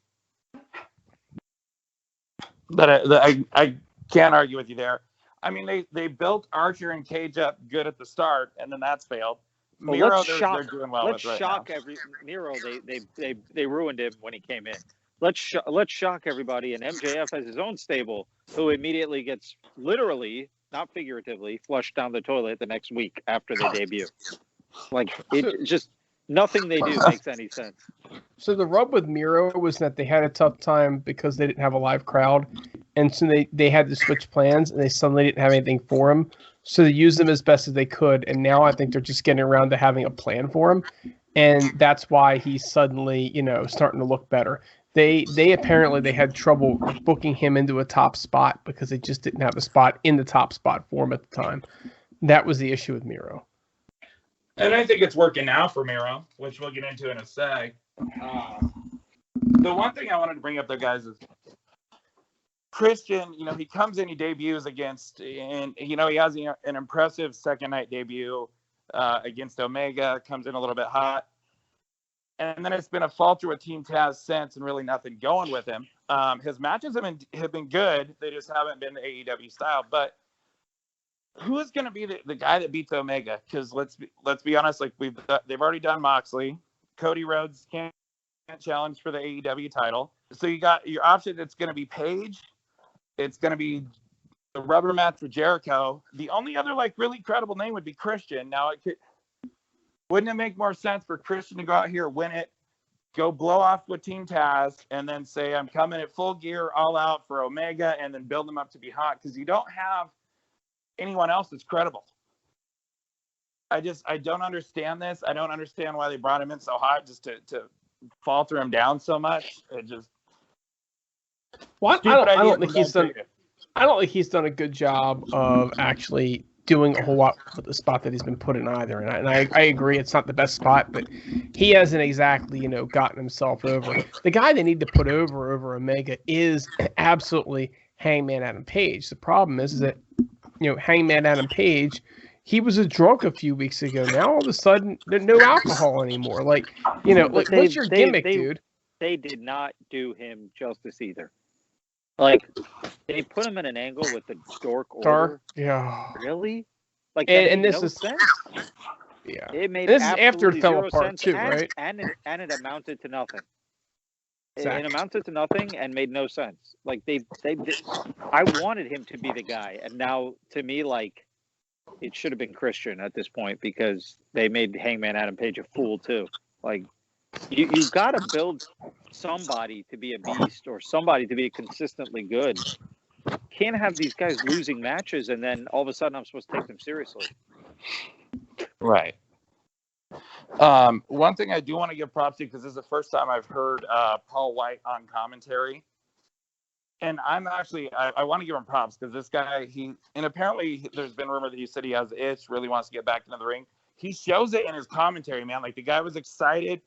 But I can't argue with you there. I mean, they built Archer and Cage up good at the start, and then that's failed. Well, Miro, they're doing well let's with right shock now. Miro. They ruined him when he came in. Let's shock everybody. And MJF has his own stable, who immediately gets literally, not figuratively, flushed down the toilet the next week after they debut. Like just nothing they do makes any sense. So the rub with Miro was that they had a tough time because they didn't have a live crowd, and so they had to switch plans, and they suddenly didn't have anything for him. So they used them as best as they could, and now I think they're just getting around to having a plan for him, and that's why he's suddenly, starting to look better. They apparently had trouble booking him into a top spot because they just didn't have a spot in the top spot for him at the time. That was the issue with Miro. And I think it's working now for Miro, which we'll get into in a sec. The one thing I wanted to bring up there, guys, is Christian, he comes in, he debuts against, and, he has an impressive second night debut against Omega, comes in a little bit hot. And then it's been a falter with Team Taz since, and really nothing going with him. His matches have been good. They just haven't been the AEW style. But who is going to be the guy that beats Omega? Because let's be honest, like they've already done Moxley. Cody Rhodes can't challenge for the AEW title. So you got your option. It's going to be Paige. It's going to be the rubber match with Jericho. The only other really credible name would be Christian. Now wouldn't it make more sense for Christian to go out here, win it, go blow off with Team Taz, and then say, I'm coming at full gear, all out for Omega, and then build them up to be hot? Because you don't have anyone else that's credible. I don't understand this. I don't understand why they brought him in so hot just to falter him down so much. It just... Well, I don't think he's done a good job of actually doing a whole lot with the spot that he's been put in either. And I agree it's not the best spot, but he hasn't exactly, gotten himself over. The guy they need to put over Omega is absolutely Hangman Adam Page. The problem is that, Hangman Adam Page, he was a drunk a few weeks ago. Now all of a sudden, there's no alcohol anymore. What's your gimmick, dude? They did not do him justice either. They put him in an angle with the Dork Order. Yeah. Really? And this is sense. Yeah. It made this is after it fell apart sense, too, right? And it amounted to nothing. Exactly. It amounted to nothing and made no sense. They I wanted him to be the guy, and now to me, it should have been Christian at this point because they made Hangman Adam Page a fool too. You've got to build somebody to be a beast or somebody to be consistently good. Can't have these guys losing matches and then all of a sudden I'm supposed to take them seriously. Right. One thing I do want to give props to, because this is the first time I've heard Paul White on commentary. And I'm actually, I want to give him props because this guy, and apparently there's been rumor that he said he has the itch, really wants to get back into the ring. He shows it in his commentary, man. The guy was excited.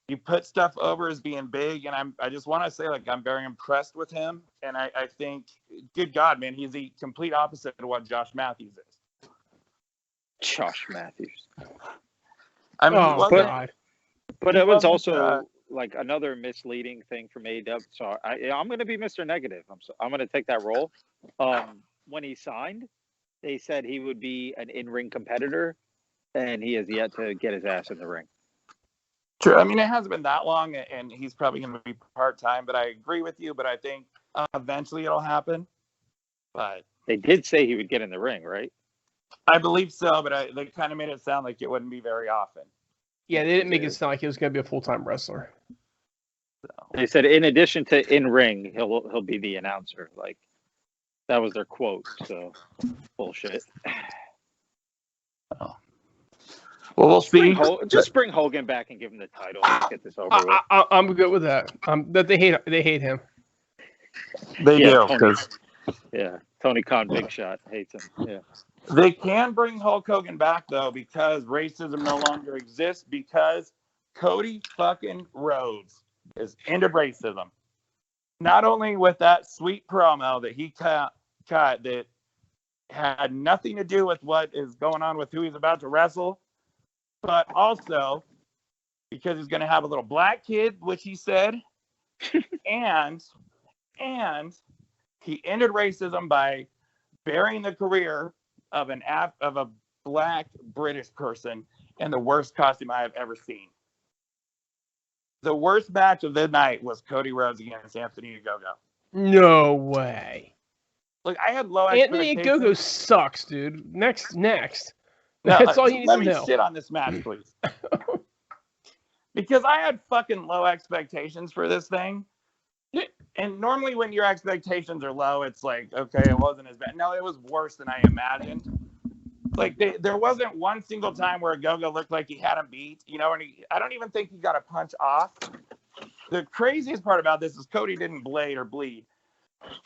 He put stuff over as being big, and I just want to say, I'm very impressed with him, and I think, good God, man, he's the complete opposite of what Josh Matthews is. Josh Matthews. I mean, but it was also another misleading thing from AEW. So I'm going to be Mr. Negative. I'm going to take that role. When he signed, they said he would be an in-ring competitor, and he has yet to get his ass in the ring. True. I mean, it hasn't been that long, and he's probably going to be part-time, but I agree with you, but I think eventually it'll happen. But they did say he would get in the ring, right? I believe so, but they kind of made it sound like it wouldn't be very often. Yeah, they didn't make it sound like he was going to be a full-time wrestler. So. They said in addition to in-ring, he'll be the announcer. That was their quote, so bullshit. Oh. Well, we'll see. Just bring Hogan back and give him the title. Let's get this over with. I'm good with that. That they hate him. They do. Tony Khan, Big Shot, hates him. Yeah. They can bring Hulk Hogan back, though, because racism no longer exists, because Cody fucking Rhodes is ended racism. Not only with that sweet promo that he cut that had nothing to do with what is going on with who he's about to wrestle, but also because he's going to have a little black kid, which he said, and he ended racism by burying the career of a black British person in the worst costume I have ever seen. The worst match of the night was Cody Rhodes against Anthony Ogogo. No way. Look, I had low Anthony expectations. Ogogo sucks, dude. Next. No, That's all you need let to me know. shit on this match, please. Because I had fucking low expectations for this thing. And normally when your expectations are low, it's like, okay, it wasn't as bad. No, it was worse than I imagined. Like, there wasn't one single time where Ogogo looked like he had him beat, and I don't even think he got a punch off. The craziest part about this is Cody didn't blade or bleed.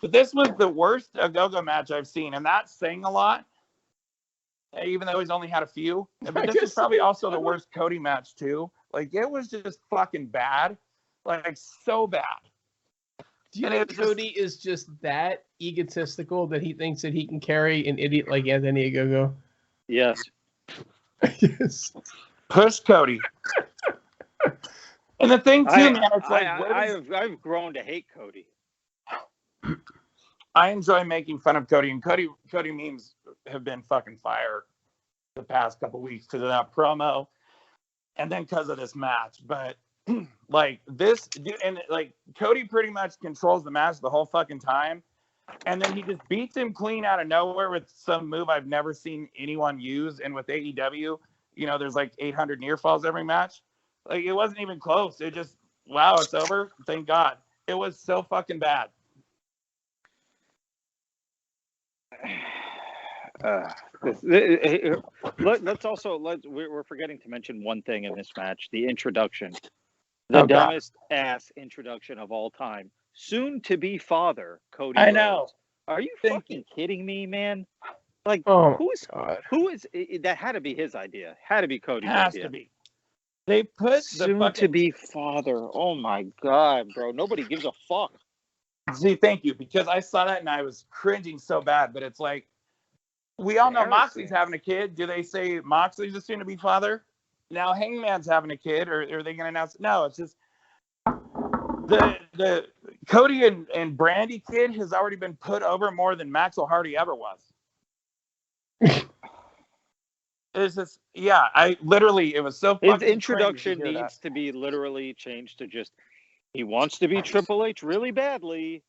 But this was the worst Ogogo match I've seen, and that's saying a lot, even though he's only had a few. But this is probably also the worst Cody match, too. Like, it was just fucking bad. Like, so bad. Do you think Cody is just that egotistical that he thinks that he can carry an idiot like Anthony Ogogo? Yes. Yes. Push Cody. And the thing, too, man, it's like... I've grown to hate Cody. I enjoy making fun of Cody, and Cody memes have been fucking fire the past couple weeks because of that promo and then because of this match. But like this, and like Cody pretty much controls the match the whole fucking time, and then he just beats him clean out of nowhere with some move I've never seen anyone use. And with AEW, there's like 800 near falls every match. Like, it wasn't even close. It just, wow, it's over. Thank God. It was so fucking bad. We're forgetting to mention one thing in this match: the introduction, the dumbest ass introduction of all time. Soon to be father, Cody. I know. Rhodes. Are you fucking kidding me, man? Like, God. who is that? Had to be his idea. Had to be Cody's Has idea. to be. They put soon to be father. Oh my God, bro! Nobody gives a fuck. See, thank you, because I saw that and I was cringing so bad. But it's like, we all know Moxley's having a kid. Do they say Moxley's a soon-to-be father? Now Hangman's having a kid, or are they going to announce it? No, it's just the Cody and Brandy kid has already been put over more than Maxwell Hardy ever was. It's just, yeah, it was so fucking his introduction cringy to needs to be literally changed to just, he wants to be Triple H really badly.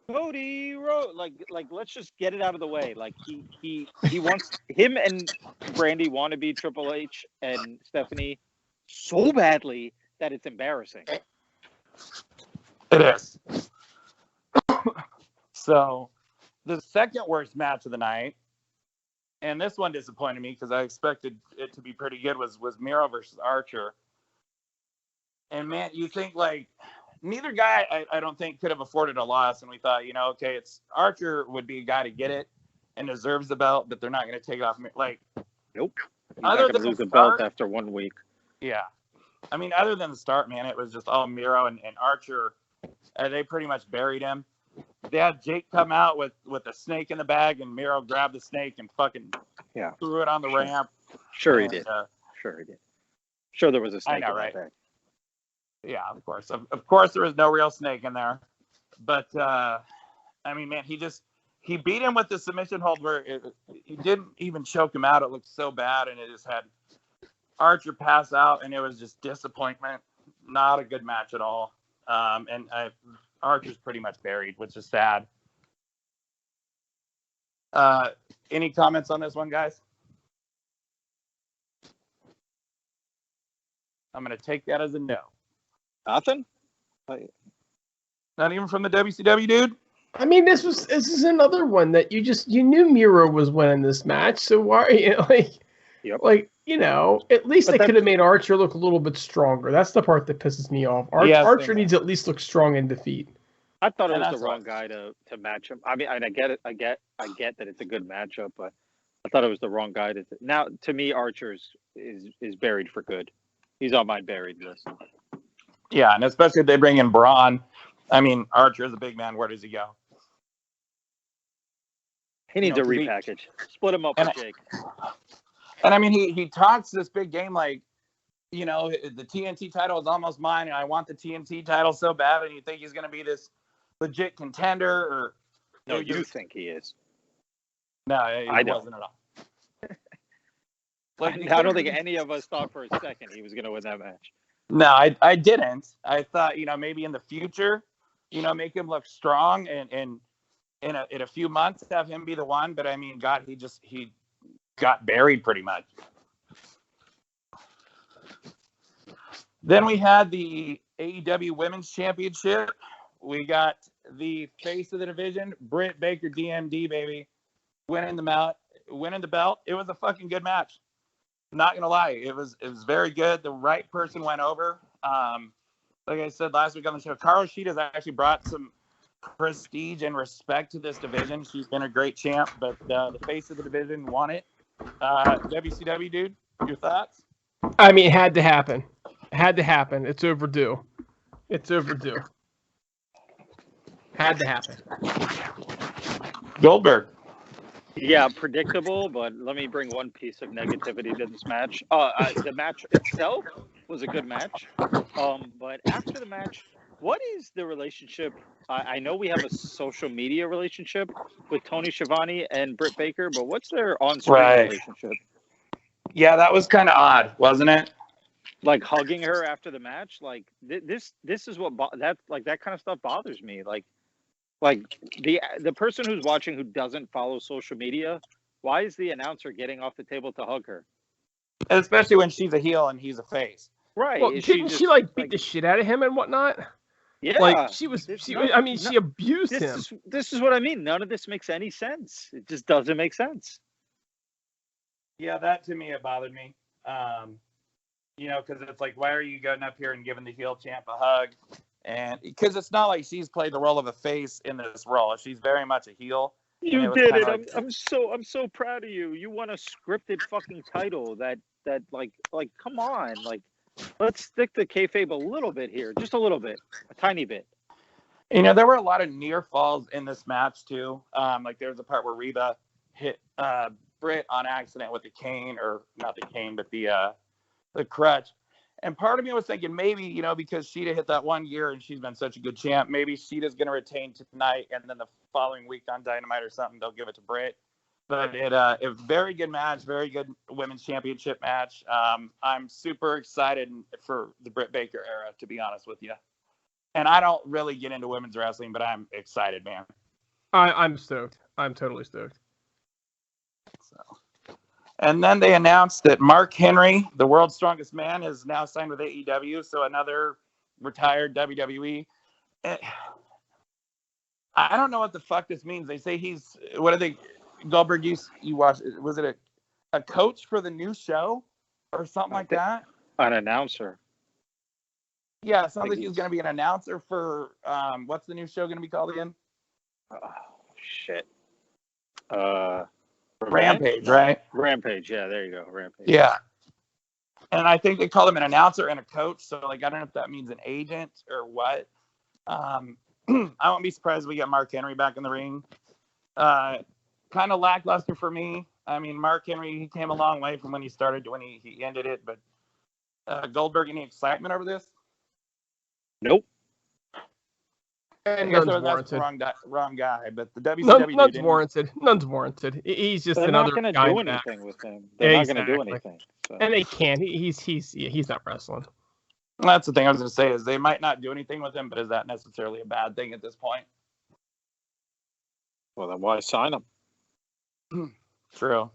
Cody Rhodes, like let's just get it out of the way. Like he wants, him and Brandy want to be Triple H and Stephanie so badly that it's embarrassing. It is. So the second worst match of the night, and this one disappointed me because I expected it to be pretty good, was Miro versus Archer. And man, you think like neither guy I don't think could have afforded a loss, and we thought, okay, it's Archer would be a guy to get it and deserves the belt, but they're not going to take it off. Like, nope. He's other not than lose the the belt start, after 1 week. Yeah, I mean, other than the start, man, it was just all Miro and Archer. They pretty much buried him. They had Jake come out with a snake in the bag, and Miro grabbed the snake and fucking threw it on the ramp. Sure he did. Sure he did. Sure there was a snake in that bag. Yeah, of course. Of course there was no real snake in there. But, I mean, man, he beat him with the submission hold where he didn't even choke him out. It looked so bad, and it just had Archer pass out, and it was just disappointment. Not a good match at all. And Archer's pretty much buried, which is sad. Any comments on this one, guys? I'm going to take that as a no. Nothing? Not even from the WCW Dude? I mean, this is another one that you knew Miro was winning this match, so why are you at least they could have made Archer look a little bit stronger. That's the part that pisses me off. Archer needs to at least look strong in defeat. I thought it was the wrong guy to match him. I mean, I get it. I get that it's a good matchup, but I thought it was the wrong guy to. Now, to me, Archer is buried for good. He's on my buried list. Yeah, and especially if they bring in Braun. I mean, Archer is a big man. Where does he go? He needs a repackage. Split him up with Jake. And I mean, he talks this big game like, you know, the TNT title is almost mine, and I want the TNT title so bad. And you think he's going to be this legit contender, or no? You think he is? No, I wasn't at all. Like, I don't think any of us thought for a second he was going to win that match. No, I didn't. I thought, you know, maybe in the future, you know, make him look strong, and in a few months have him be the one. But I mean, God, he got buried pretty much. Then we had the AEW Women's Championship. We got the face of the division, Britt Baker, DMD, baby, winning the belt. It was a fucking good match. Not gonna lie, it was very good. The right person went over. Like I said last week on the show, Carl Sheet has actually brought some prestige and respect to this division. She's been a great champ, but the face of the division won it. WCW Dude, your thoughts? I mean, it had to happen. Had to happen. It's overdue. Had to happen. Goldberg. Yeah, predictable, but let me bring one piece of negativity to this match. The match itself was a good match, but after the match, what is the relationship? I know we have a social media relationship with Tony Schiavone and Britt Baker, but what's their on-screen relationship? Yeah, that was kind of odd, wasn't it? Like hugging her after the match, like this is what that kind of stuff bothers me. Like the person who's watching who doesn't follow social media, why is the announcer getting off the table to hug her? Especially when she's a heel and he's a face. Right. Well, didn't she beat the shit out of him and whatnot? Yeah. Like she abused him. This is what I mean. None of this makes any sense. It just doesn't make sense. Yeah, that to me, it bothered me. You know, because it's like, why are you going up here and giving the heel champ a hug? And because it's not like she's played the role of a face in this role. She's very much a heel. You did it. Like, I'm so proud of you. You won a scripted fucking title that like come on, like let's stick to kayfabe a little bit here, just a little bit, a tiny bit. You know, there were a lot of near falls in this match too. Like there was a part where Reba hit Britt on accident with the cane, or not the cane, but the crutch. And part of me was thinking maybe, you know, because Sheeta hit that one year and she's been such a good champ, maybe Sheeta's going to retain tonight, and then the following week on Dynamite or something, they'll give it to Britt. But it was a very good match, very good women's championship match. I'm super excited for the Britt Baker era, to be honest with you. And I don't really get into women's wrestling, but I'm excited, man. I'm stoked. I'm totally stoked. And then they announced that Mark Henry, the world's strongest man, is now signed with AEW. So another retired WWE. I don't know what the fuck this means. They say he's, what are they, Goldberg, you watched, was it a coach for the new show or something like that? An announcer. Yeah, it sounds like he's going to be an announcer for, what's the new show going to be called again? Oh, shit. Rampage, right? Rampage, yeah, there you go, Rampage. Yeah. And I think they call him an announcer and a coach, so, like, I don't know if that means an agent or what. I won't be surprised if we get Mark Henry back in the ring. Kind of lackluster for me. I mean, Mark Henry, he came a long way from when he started to when he ended it, but Goldberg, any excitement over this? Nope. And that's the wrong guy, but the WCW none's warranted. None's warranted. He's just another guy. They're not going to do anything with him. They're not going to do anything. So. And they can't. He's not wrestling. Well, that's the thing I was going to say is they might not do anything with him, but is that necessarily a bad thing at this point? Well, then why sign him? True.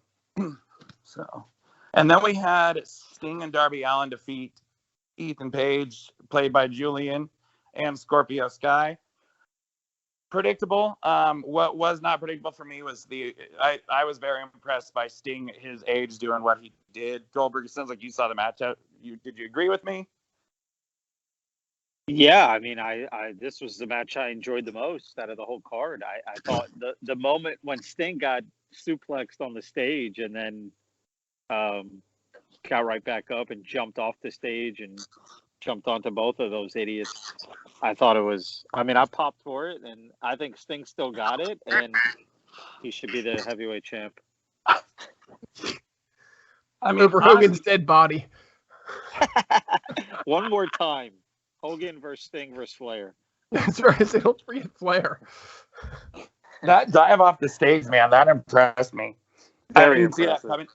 So, and then we had Sting and Darby Allin defeat Ethan Page, played by Julian, and Scorpio Sky. Predictable. What was not predictable for me was I was very impressed by Sting at his age doing what he did. Goldberg, it sounds like you saw the match. Did you agree with me? Yeah, I mean, I this was the match I enjoyed the most out of the whole card. I thought the moment when Sting got suplexed on the stage and then got right back up and jumped off the stage and jumped onto both of those idiots. I thought it was. I mean, I popped for it, and I think Sting still got it, and he should be the heavyweight champ. I mean, over Hogan's dead body. One more time, Hogan versus Sting versus Flair. That's right. So don't forget Flair. That dive off the stage, man, that impressed me. Very I didn't see that impressive. coming.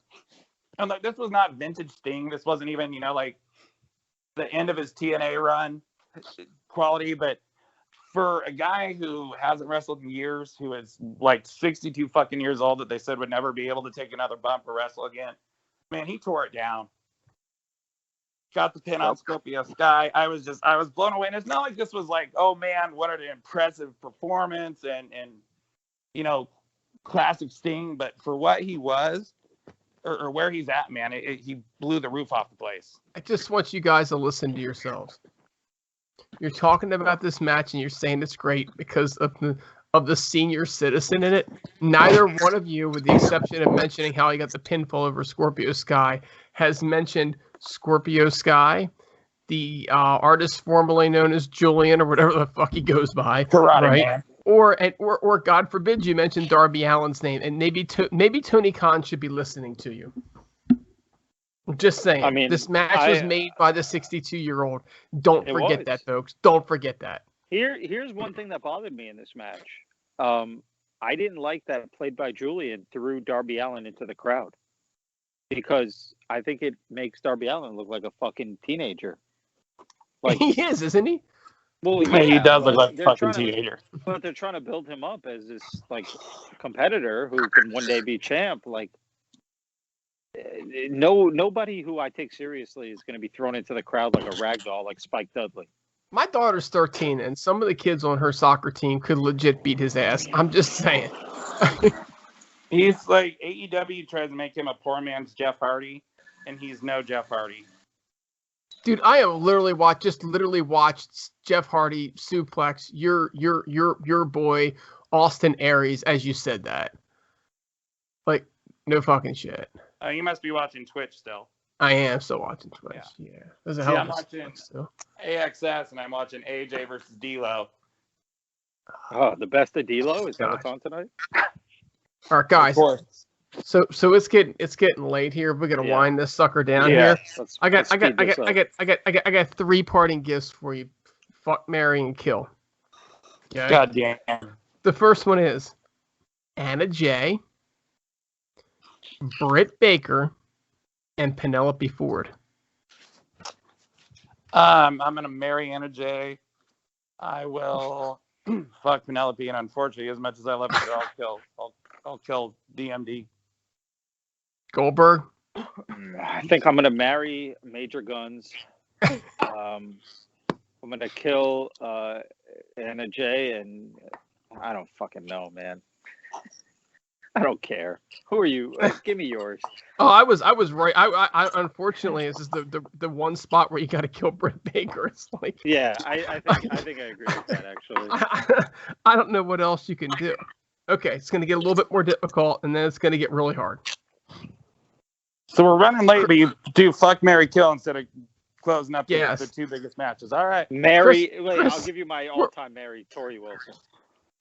And like, this was not vintage Sting. This wasn't even, like the end of his TNA run quality. But for a guy who hasn't wrestled in years, who is like 62 fucking years old, that they said would never be able to take another bump or wrestle again, man, he tore it down. Got the pin on Scorpio Sky. I was blown away. And it's not like this was like, oh man, what an impressive performance and classic Sting. But for what he was, or where he's at, man, he blew the roof off the place. I just want you guys to listen to yourselves. You're talking about this match and you're saying it's great because of the senior citizen in it. Neither one of you, with the exception of mentioning how he got the pinfall over Scorpio Sky, has mentioned Scorpio Sky, the artist formerly known as Julian or whatever the fuck he goes by. Karate right? Man. Or God forbid you mention Darby Allin's name, and maybe Tony Khan should be listening to you. Just saying. I mean, this match was made by the 62-year-old. Don't forget that, folks. Don't forget that. Here's one thing that bothered me in this match. I didn't like that Played by Julian threw Darby Allin into the crowd because I think it makes Darby Allin look like a fucking teenager. Like he is, isn't he? Well, Yeah, he does look like a fucking teenager. But they're trying to build him up as this like competitor who can one day be champ. Like, nobody who I take seriously is going to be thrown into the crowd like a rag doll, like Spike Dudley. My daughter's 13, and some of the kids on her soccer team could legit beat his ass. I'm just saying. He's like, AEW tries to make him a poor man's Jeff Hardy, and he's no Jeff Hardy. Dude, I have literally watched Jeff Hardy suplex your boy Austin Aries as you said that. Like, no fucking shit. You must be watching Twitch still. I am still watching Twitch. Yeah. There's a hell I'm watching AXS and I'm watching AJ versus D'Lo. Oh, the best of D'Lo? Is that what's on tonight? All right, guys. Of course. So it's getting late here. We're gonna wind this sucker down here. I got 3 parting gifts for you. Fuck, marry, and kill. Okay? God damn. The first one is Anna Jay, Britt Baker, and Penelope Ford. I'm gonna marry Anna Jay. I will fuck Penelope, and unfortunately, as much as I love her, I'll kill DMD. Goldberg. I think I'm gonna marry Major Guns. I'm gonna kill Anna Jay, and I don't fucking know, man. I don't care. Who are you? Give me yours. Oh, I was right. I unfortunately, this is the one spot where you got to kill Britt Baker. It's like, yeah, I think I agree with that actually. I don't know what else you can do. Okay, it's gonna get a little bit more difficult, and then it's gonna get really hard. So we're running late, but you do fuck, marry, kill instead of closing up the 2 biggest matches. All right. Chris, I'll give you my all-time Mary, Tori Wilson.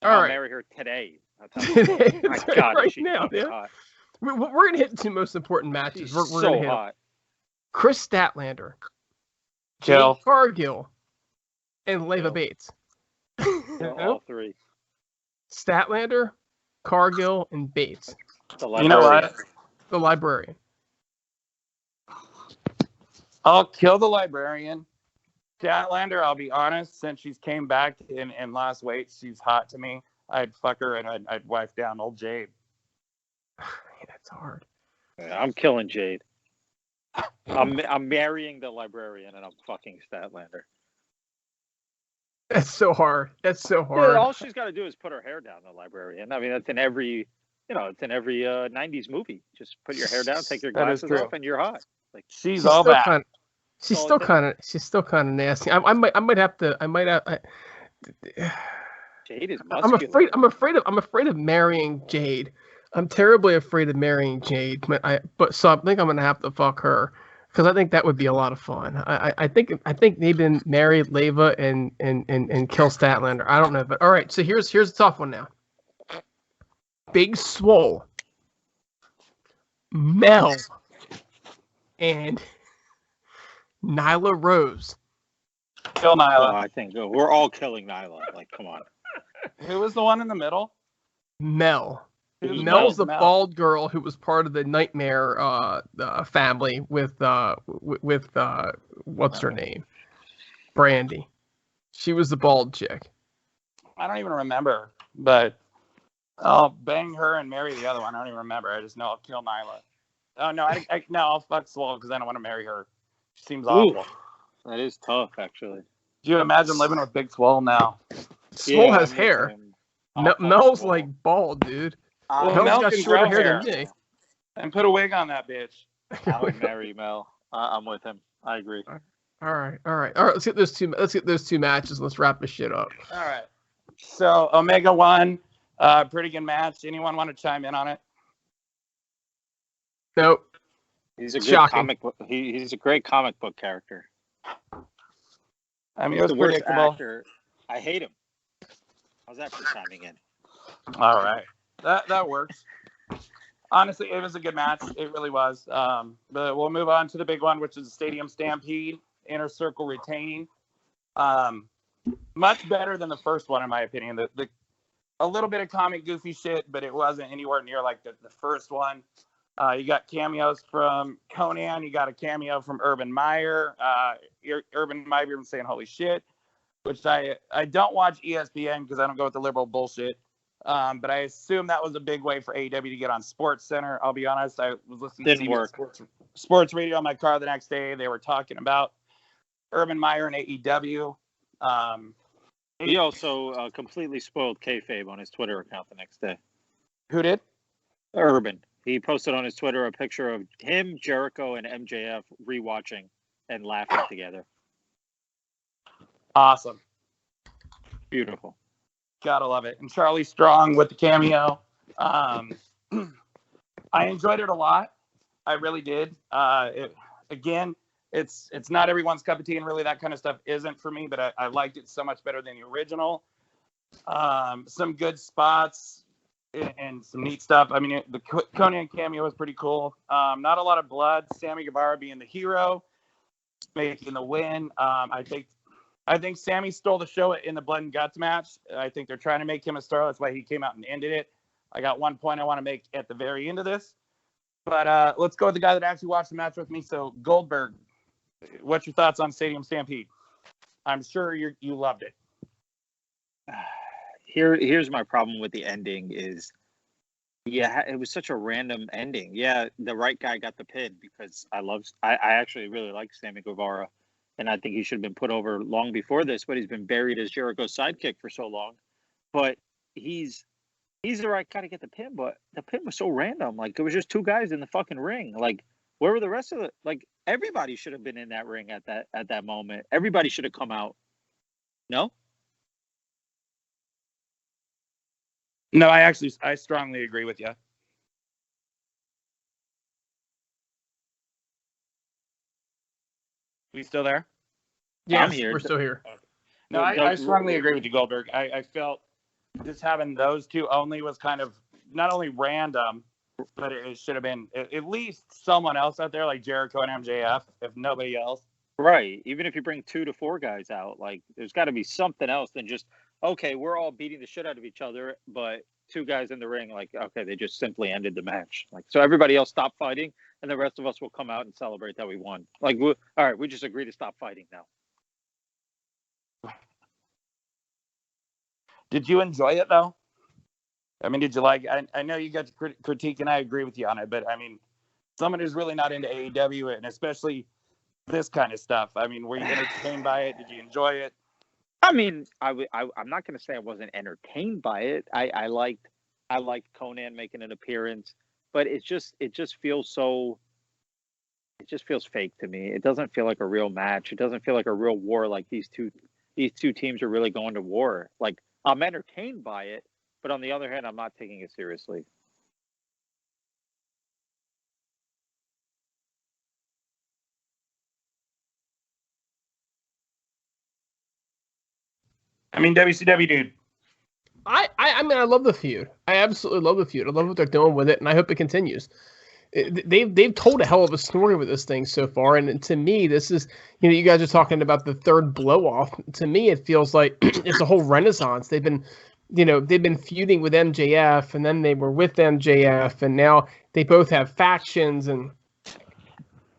I'll marry her today. Today, my God, right now, hot. We're going to hit the 2 most important matches. We're so going to hot. hit Chris Statlander, Kill. Jade Cargill, and Leva Bates. All 3. Statlander, Cargill, and Bates. You know what? The librarian. I'll kill the librarian. Statlander, I'll be honest, since she's came back and lost weight, she's hot to me. I'd fuck her and I'd wife down old Jade. That's hard. I'm killing Jade. I'm marrying the librarian and I'm fucking Statlander. That's so hard. Yeah, all she's got to do is put her hair down, the librarian. I mean, that's in every 90s movie. Just put your hair down, take your glasses off, and you're hot. Like she's all that. She's still kind of nasty. I might have. Jade is muscular. I'm afraid of marrying Jade. I'm terribly afraid of marrying Jade. So I think I'm gonna have to fuck her. Because I think that would be a lot of fun. I think maybe marry Leva and kill Statlander. I don't know, but all right. So here's a tough one now. Big Swole, Mel, and Nyla Rose. Kill Nyla. I think we're all killing Nyla. Like, come on. Who was the one in the middle? Mel. Who's Mel's the Mel? bald girl who was part of the Nightmare family with what's her name? Brandy. She was the bald chick. I don't even remember, but I'll bang her and marry the other one. I don't even remember. I just know I'll kill Nyla. Oh no, I'll fuck Swole because I don't want to marry her. She seems awful. That is tough, actually. Do you imagine living with Big Swole now? Swole has I'm hair. with him. Mel's like bald, dude. Well, Mel's Mel got can shorter grow hair hair. than me. And put a wig on that bitch. I would marry Mel. I'm with him. I agree. All right. Let's get those two matches. And let's wrap this shit up. All right. So Omega won. Pretty good match. Anyone want to chime in on it? Nope. He's a good Shocking. comic book. He's a great comic book character. I mean, He's it was the worst predictable. actor. I hate him. How's that for chiming in? All right. That works. Honestly, it was a good match. It really was. But we'll move on to the big one, which is the Stadium Stampede, Inner Circle retaining. Much better than the first one, in my opinion. A little bit of comic goofy shit, but it wasn't anywhere near like the first one. You got cameos from Conan. You got a cameo from Urban Meyer. Urban Meyer even saying "holy shit," which I don't watch ESPN because I don't go with the liberal bullshit. But I assume that was a big way for AEW to get on Sports Center. I'll be honest. I was listening to CBS Sports Radio on my car the next day. They were talking about Urban Meyer and AEW. He also completely spoiled kayfabe on his Twitter account the next day. Who did? Urban. He posted on his Twitter a picture of him, Jericho, and MJF rewatching and laughing together. Awesome. Beautiful. Gotta love it. And Charlie Strong with the cameo. I enjoyed it a lot. I really did. It's not everyone's cup of tea, and really that kind of stuff isn't for me, but I liked it so much better than the original. Some good spots and some neat stuff. I mean, the Conan cameo was pretty cool. Not a lot of blood. Sammy Guevara being the hero, making the win. I think Sammy stole the show in the Blood and Guts match. I think they're trying to make him a star. That's why he came out and ended it. I got one point I want to make at the very end of this. But let's go with the guy that actually watched the match with me. So, Goldberg, what's your thoughts on Stadium Stampede? I'm sure you loved it. Here's my problem with the ending is, yeah, it was such a random ending. Yeah, the right guy got the pin because I actually really like Sammy Guevara. And I think he should have been put over long before this, but he's been buried as Jericho's sidekick for so long. But he's the right guy to get the pin, but the pin was so random. Like, it was just two guys in the fucking ring. Like, where were the rest of the, like, everybody should have been in that ring at that moment. Everybody should have come out. No? No, I strongly agree with you. We still there? Yeah, I'm here. We're still here. No, I strongly agree with you, Goldberg. I felt just having those two only was kind of not only random, but it should have been at least someone else out there like Jericho and MJF, if nobody else. Right. Even if you bring 2 to 4 guys out, like, there's got to be something else than just, okay, we're all beating the shit out of each other, but 2 guys in the ring, like, okay, they just simply ended the match. Like, so everybody else stop fighting, and the rest of us will come out and celebrate that we won. Like, all right, we just agree to stop fighting now. Did you enjoy it, though? I mean, did you like I know you got to critique, and I agree with you on it, but, I mean, someone who's really not into AEW, and especially this kind of stuff, I mean, were you entertained by it? Did you enjoy it? I mean, I'm not going to say I wasn't entertained by it. I liked Conan making an appearance, but it just feels fake to me. It doesn't feel like a real match. It doesn't feel like a real war. Like these two teams are really going to war. Like, I'm entertained by it, but on the other hand, I'm not taking it seriously. I mean, WCW Dude. I mean, I love the feud. I absolutely love the feud. I love what they're doing with it, and I hope it continues. They've told a hell of a story with this thing so far, and to me, this is, you guys are talking about the third blow off. To me, it feels like it's a whole renaissance. They've been feuding with MJF, and then they were with MJF, and now they both have factions, and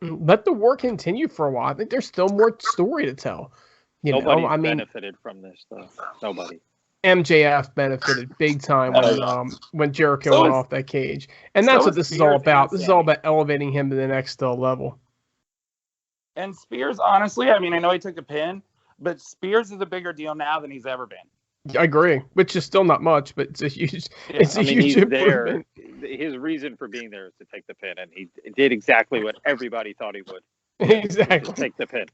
let the war continue for a while. I think there's still more story to tell. Nobody benefited from this, though. Nobody. MJF benefited big time when Jericho went off that cage, and that's what this is all about. This is all about elevating him to the next level. And Spears, honestly, I mean, I know he took a pin, but Spears is a bigger deal now than he's ever been. I agree, which is still not much, but it's a huge. It's a huge improvement. His reason for being there is to take the pin, and he did exactly what everybody thought he would. Exactly. Take the pin.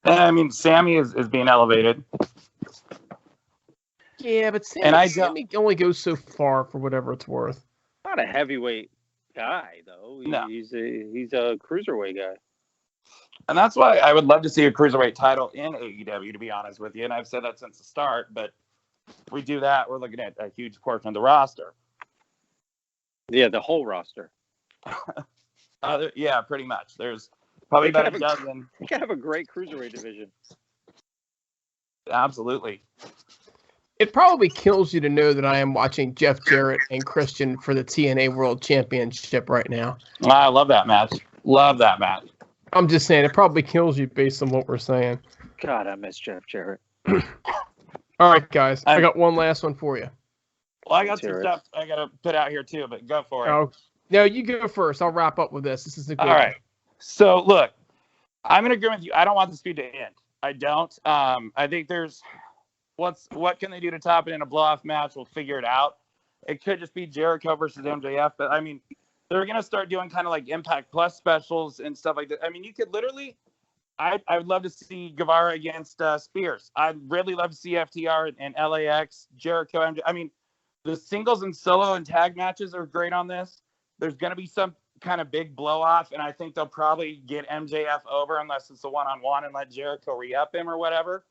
I mean, Sammy is being elevated. Yeah, but Sammy only goes so far for whatever it's worth. Not a heavyweight guy, though. No. He's a cruiserweight guy. And that's why I would love to see a cruiserweight title in AEW, to be honest with you. And I've said that since the start. But if we do that, we're looking at a huge portion of the roster. Yeah, the whole roster. Yeah, pretty much. There's probably about a dozen. You can have a great cruiserweight division. Absolutely. It probably kills you to know that I am watching Jeff Jarrett and Christian for the TNA World Championship right now. I love that match. Love that match. I'm just saying, it probably kills you based on what we're saying. God, I miss Jeff Jarrett. All right, guys. I got one last one for you. Well, I got some stuff I got to put out here, too, but go for it. Oh, no, you go first. I'll wrap up with this. This is a good All right. So, look, I'm going to agree with you. I don't want this feud to end. I don't. I think there's... What can they do to top it in a blow-off match? We'll figure it out. It could just be Jericho versus MJF, but I mean, they're gonna start doing kind of like Impact Plus specials and stuff like that. I mean, you could literally. I would love to see Guevara against Spears. I'd really love to see FTR and LAX, Jericho. MJF. I mean, the singles and solo and tag matches are great on this. There's gonna be some kind of big blow-off, and I think they'll probably get MJF over unless it's a one-on-one and let Jericho re-up him or whatever.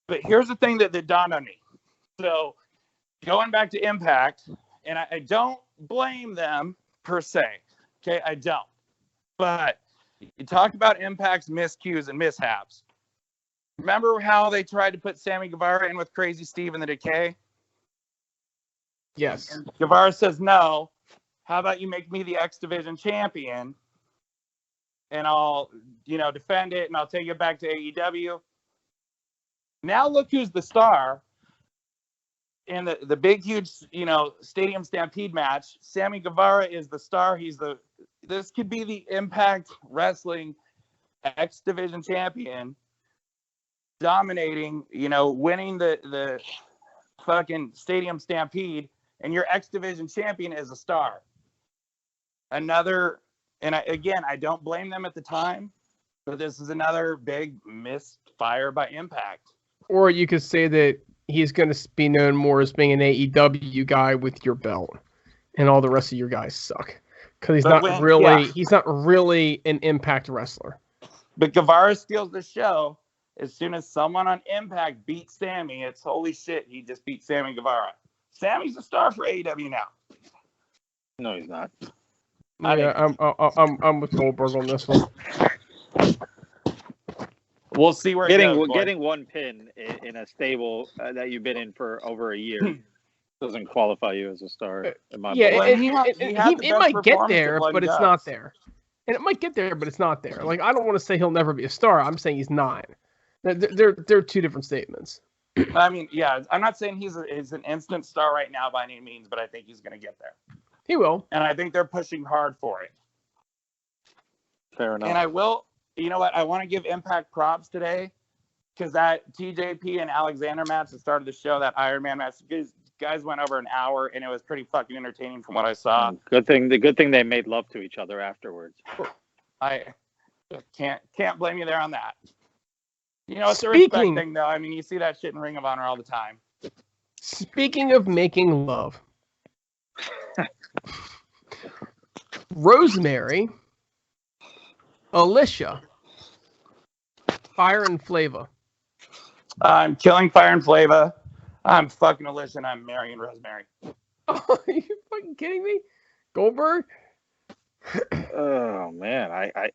But here's the thing that dawned on me. So going back to Impact, and I don't blame them per se. Okay, I don't. But you talk about Impact's miscues and mishaps. Remember how they tried to put Sammy Guevara in with Crazy Steve in the Decay? Yes. And Guevara says, no. How about you make me the X Division champion? And I'll, defend it, and I'll take it back to AEW. Now look who's the star in the big, huge, Stadium Stampede match. Sammy Guevara is the star. This could be the Impact Wrestling X Division champion, dominating, winning the fucking Stadium Stampede, and your X Division champion is a star. I don't blame them at the time, but this is another big misfire by Impact. Or you could say that he's going to be known more as being an AEW guy with your belt, and all the rest of your guys suck because he's not really an Impact wrestler. But Guevara steals the show. As soon as someone on Impact beats Sammy, it's holy shit, he just beat Sammy Guevara. Sammy's a star for AEW now. No, he's not. I'm with Goldberg on this one. We'll see where getting one pin in a stable that you've been in for over a year doesn't qualify you as a star. In my book. He might get there, but it's not there. And it might get there, but it's not there. Like, I don't want to say he'll never be a star. I'm saying he's not. They're two different statements. I mean, yeah, I'm not saying he's an instant star right now by any means, but I think he's going to get there. He will. And I think they're pushing hard for it. Fair enough. And I will. You know what? I want to give Impact props today because that TJP and Alexander match that started the show, that Iron Man match, guys went over an hour, and it was pretty fucking entertaining from what I saw. Good thing they made love to each other afterwards. I can't blame you there on that. It's a respect thing, though. I mean, you see that shit in Ring of Honor all the time. Speaking of making love, Rosemary, Alicia, Fire and Flava I'm killing Fire and Flava. I'm fucking Alicia, and I'm marrying Rosemary. Are you fucking kidding me? Goldberg? Oh man, I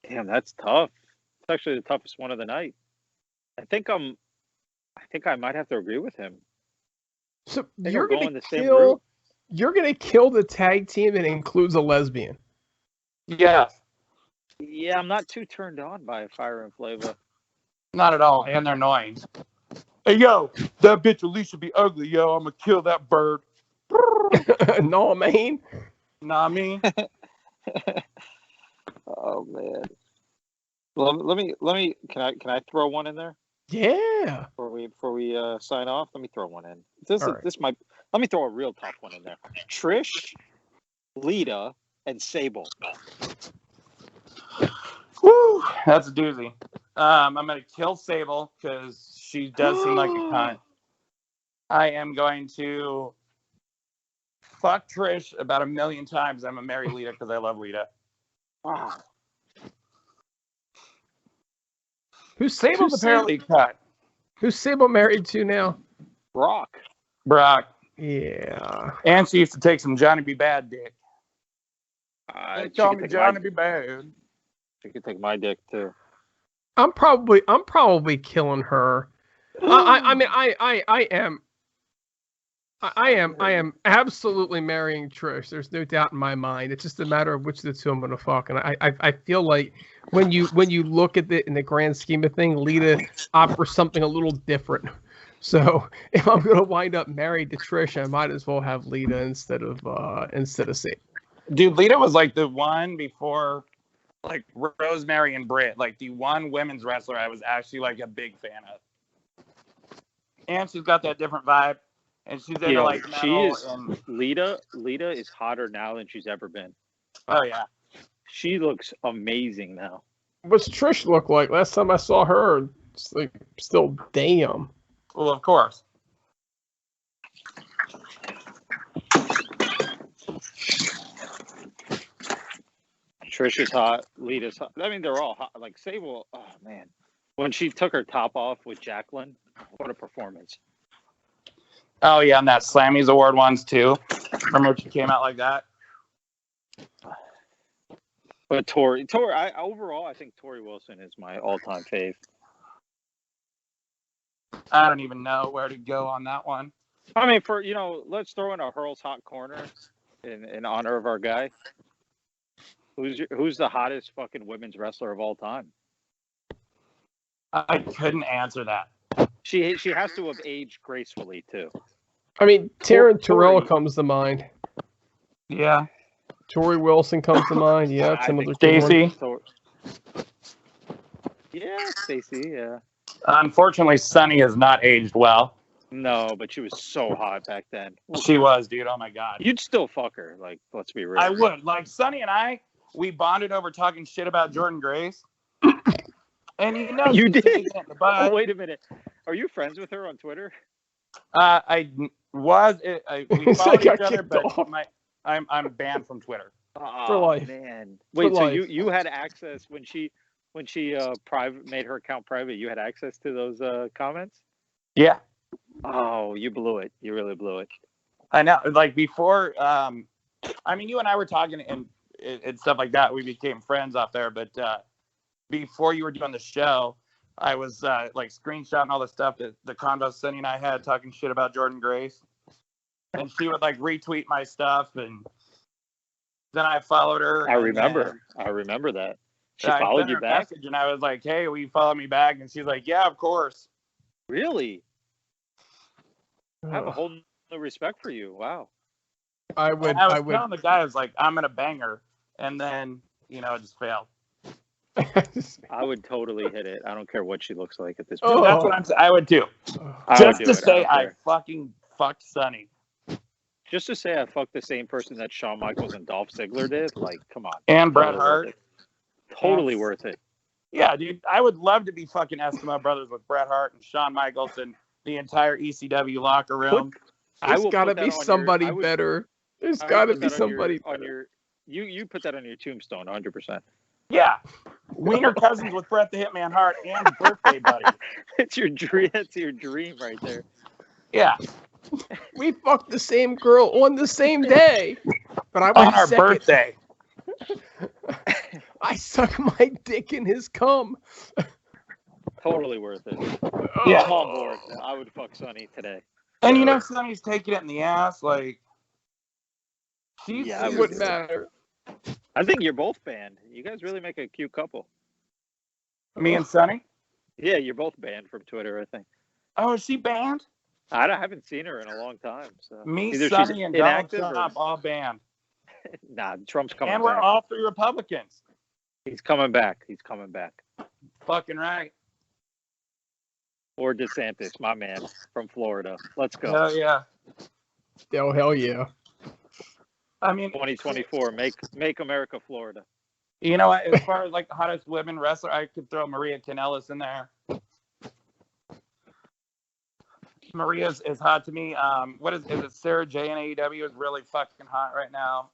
damn, that's tough. It's actually the toughest one of the night. I think I might have to agree with him. So You're going the same route. You're gonna kill the tag team that includes a lesbian. Yeah. Yeah, I'm not too turned on by Fire and Flava. Not at all, and they're annoying. Hey, yo, that bitch Alicia be ugly, yo. I'm gonna kill that bird. No, man. Nah, I mean. Oh man. Let me. Can I throw one in there? Yeah. Before we sign off, let me throw one in. Let me throw a real tough one in there. Trish, Lita, and Sable. Woo, that's a doozy. I'm gonna kill Sable because she does seem like a cunt. I am going to fuck Trish about 1 million times. I'm gonna marry Lita because I love Lita. Wow. Who's Sable's apparently cut? Who's Sable married to now? Brock. Yeah. And she used to take some Johnny B. Bad dick. They call me Johnny B. Bad. She could take my dick too. I'm probably killing her. I am absolutely marrying Trish. There's no doubt in my mind. It's just a matter of which of the two I'm gonna fuck. And I feel like when you look at it in the grand scheme of things, Lita opts for something a little different. So if I'm gonna wind up married to Trish, I might as well have Lita instead of Sable. Dude, Lita was like the one before like Rosemary and Britt, like the one women's wrestler I was actually like a big fan of. And she's got that different vibe. And she's into like metal. She is. And... Lita is hotter now than she's ever been. Oh yeah. She looks amazing now. What's Trish look like? Last time I saw her, it's like still damn. Well, of course. Trish is hot. Lita's hot. I mean, they're all hot. Like Sable, oh man. When she took her top off with Jacqueline, what a performance. Oh yeah, and that Slammy's Award ones too. Remember when she came out like that? But Tori, I think Tori Wilson is my all-time fave. I don't even know where to go on that one. I mean, let's throw in a Hurls hot corner in honor of our guy. Who's the hottest fucking women's wrestler of all time? I couldn't answer that. She has to have aged gracefully too. I mean, Taryn Terrell comes to mind. Yeah. Tori Wilson comes to mind. Yeah, that's another Stacy. Yeah, Stacy. Yeah. Unfortunately, Sunny has not aged well. No, but she was so hot back then. She was, dude. Oh my god. You'd still fuck her. Like, let's be real. I would. Like Sunny and I, we bonded over talking shit about Jordan Grace. And you did. But, wait a minute. Are you friends with her on Twitter? I was. We followed each other, but I'm banned from Twitter for life. Man, wait. So you had access when she made her account private. You had access to those comments? Yeah. Oh, you blew it. You really blew it. I know. Like before, I mean, you and I were talking and stuff like that. We became friends off there, but before you were doing the show, I was like screenshotting all the stuff that the convo Sunny and I had talking shit about Jordan Grace. And she would like retweet my stuff, and then I followed her. I remember that. She followed you back? And I was like, hey, will you follow me back? And she's like, yeah, of course. Really? I have a whole new respect for you. Wow. I was telling the guy, I was like, I'm going to bang her. And then, it just failed. I would totally hit it. I don't care what she looks like at this point. point. That's what I'm saying. I would too. Just to say I fucking fucked Sunny. Just to say I fucked the same person that Shawn Michaels and Dolph Ziggler did? Like, come on. And Bret Hart. Totally worth it. Yeah, dude. I would love to be fucking Eskimo brothers with Bret Hart and Shawn Michaels and the entire ECW locker room. There's got to be somebody better. There's got to be somebody better. You put that on your tombstone, 100%. Yeah. Wiener cousins with Bret the Hitman Hart and birthday buddy. It's your dream. That's your dream right there. Yeah. We fucked the same girl on the same day, but I On went our second. birthday. I suck my dick in his cum. Totally worth it. Yeah. I'm on board. I would fuck Sonny today. And you know, Sonny's taking it in the ass. Like, she's Yeah, It wouldn't matter. I think you're both banned. You guys really make a cute couple. Me and Sonny. Yeah, you're both banned from Twitter, I think. Oh, is she banned? I haven't seen her in a long time. So Me, either Sonny, she's and Donald inactive Trump all banned. Nah, Trump's coming And we're back. all 3 Republicans. He's coming back. He's coming back. Fucking right. Or DeSantis, my man from Florida. Let's go. Hell yeah. Oh, hell yeah. I mean, 2024. Make America Florida. you know what? As far as like the hottest women wrestler, I could throw Maria Kanellis in there. Maria's is hot to me. What is it? Sarah J in AEW is really fucking hot right now.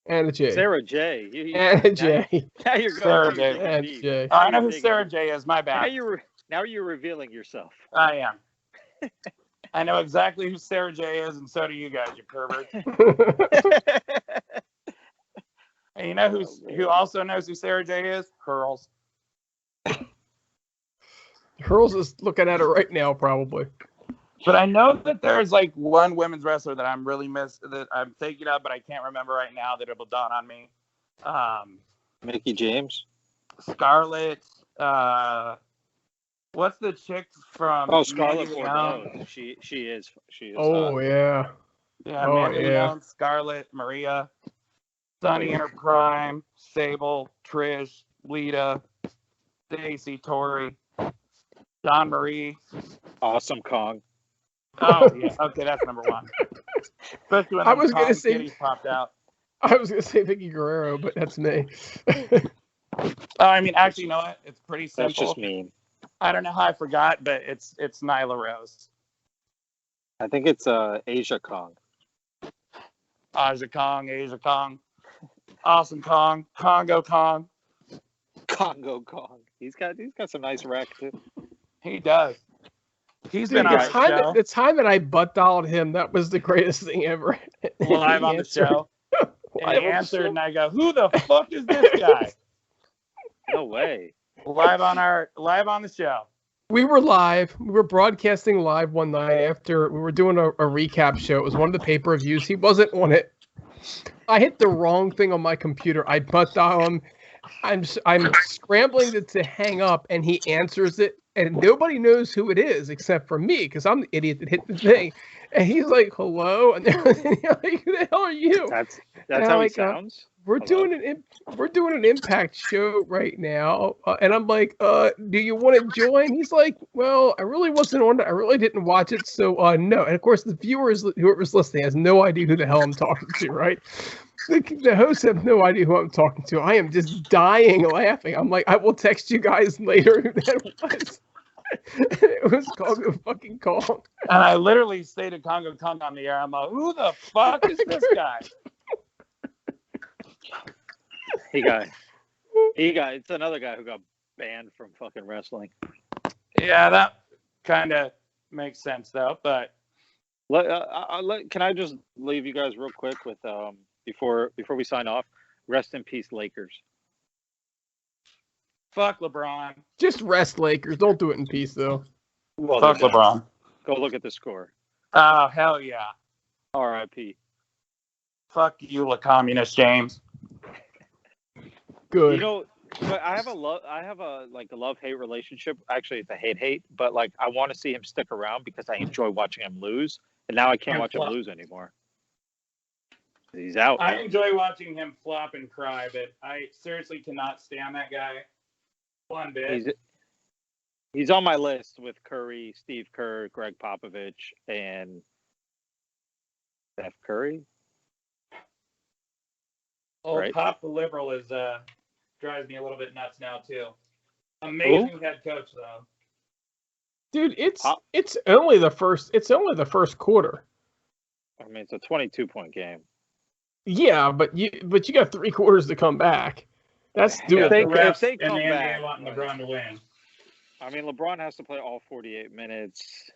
And a J. Sarah J. And a J. Now you're going. Sarah to J. And a J. I know who Sarah J is. My bad. Now you're revealing yourself. I am. I know exactly who Sarah J is, and so do you guys, you perverts. And you know who also knows who Sarah J is? Hurls. Hurls is looking at it right now, probably. But I know that there's like one women's wrestler that I'm really that I'm thinking of, but I can't remember right now that it'll dawn on me. Mickey James. Scarlett. What's the chick from? Oh, Scarlett Mandy Bordeaux. Leon? She is. Oh, yeah. Yeah, Oh, Mandy yeah. Leon, Scarlett, Maria, Sunny in her prime, Sable, Trish, Lita, Stacy, Tori, Dawn Marie. Awesome Kong. Oh yeah, okay, that's number 1. Especially when I was gonna Kong say- kitties popped out. I was going to say Vicky Guerrero, but that's me. I mean, actually, you know what? It's pretty simple. That's just mean. I don't know how I forgot, but it's Nyla Rose. I think it's Asia Kong. Asia Kong, Awesome Kong, Congo Kong. Congo Kong. He's got some nice rack too. He does. He's Dude, been on the time that I butt dialed him, that was the greatest thing ever. live He on the answered. show. And Live he on the answered, show. and I go, "Who the fuck is this guy?" No way. live on the show. We were live. We were broadcasting live one night after we were doing a recap show. It was one of the pay-per-views. He wasn't on it. I hit the wrong thing on my computer. I butt dial him. I'm scrambling to hang up, and he answers it, and nobody knows who it is except for me because I'm the idiot that hit the thing. And he's like, "Hello," and they're like, "Who the hell are you?" That's And how I'm he like, sounds. We're Hello? doing an Impact show right now, and I'm like, do you want to join? He's like, well, I really wasn't on it. I really didn't watch it, so no. And of course, the viewers, whoever's listening, has no idea who the hell I'm talking to, right? The hosts have no idea who I'm talking to. I am just dying laughing. I'm like, I will text you guys later who that was. It was Congo fucking Kong. And I literally stated Congo Kong on the air. I'm like, "Who the fuck is this guy?" It's another guy who got banned from fucking wrestling. Yeah, that kind of makes sense though. But Can I just leave you guys real quick with before we sign off? Rest in peace, Lakers. fuck LeBron. Just rest, Lakers. Don't do it in peace, though. Well, Fuck they're done. LeBron. Go look at the score. Oh hell yeah. R.I.P. Fuck you, communist James. Good. You know, but I have a love-hate relationship. Actually, it's a hate, but like I want to see him stick around because I enjoy watching him lose, and now I can't watch him lose anymore. He's out. I enjoy watching him flop and cry, but I seriously cannot stand that guy one bit. He's on my list with Curry, Steve Kerr, Greg Popovich, and Steph Curry. Old Right. Pop the Liberal is drives me a little bit nuts now too. Amazing head coach though. Dude, it's only the first quarter. I mean, it's a 22-point game. Yeah, but you got 3 quarters to come back. That's doable. If they and come the back, NBA wanting LeBron to win. I mean, LeBron has to play all 48 minutes,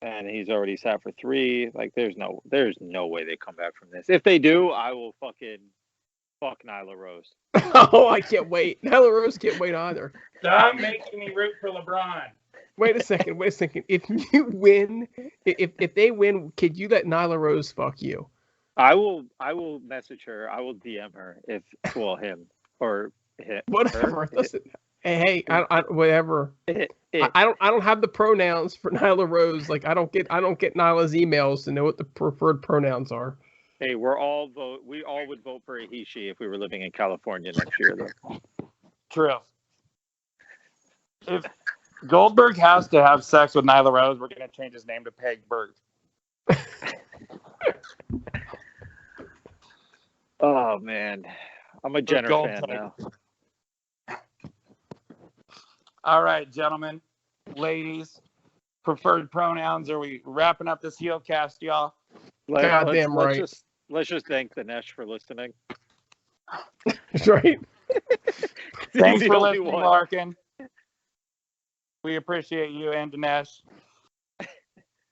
and he's already sat for 3. Like, there's no way they come back from this. If they do, I will fucking fuck Nyla Rose. Oh, I can't wait. Nyla Rose can't wait either. Stop making me root for LeBron. Wait a second. If you win, if they win, could you let Nyla Rose fuck you? I will message her. I will DM her him or him. Whatever. Listen. Hey, whatever. It. I don't have the pronouns for Nyla Rose. Like I don't get Nyla's emails to know what the preferred pronouns are. Hey, we all would vote for a he/she if we were living in California next year, though. True. If Goldberg has to have sex with Nyla Rose, we're gonna change his name to Peg Burt. Oh man, I'm a Jenner fan now. All right, gentlemen, ladies, preferred pronouns. Are we wrapping up this HeelCast, y'all? Goddamn right. Let's just thank Dinesh for listening. That's right. Thanks for listening, Larkin. We appreciate you and Dinesh.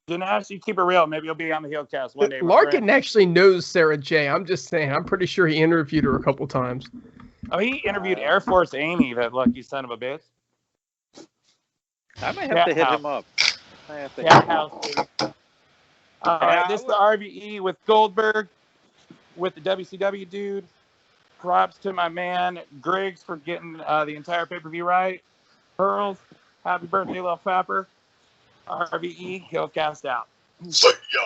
Dinesh, you keep it real. Maybe you'll be on the HeelCast one day. Larkin actually knows Sarah J. I'm just saying. I'm pretty sure he interviewed her a couple times. Oh, he interviewed Air Force Amy, that lucky son of a bitch. I might have to hit him up. All right, this is the RVE with Goldberg, with the WCW Dude. Props to my man Griggs for getting the entire pay-per-view right. Hurls, happy birthday, little fapper. RVE, HeelCast out. See ya.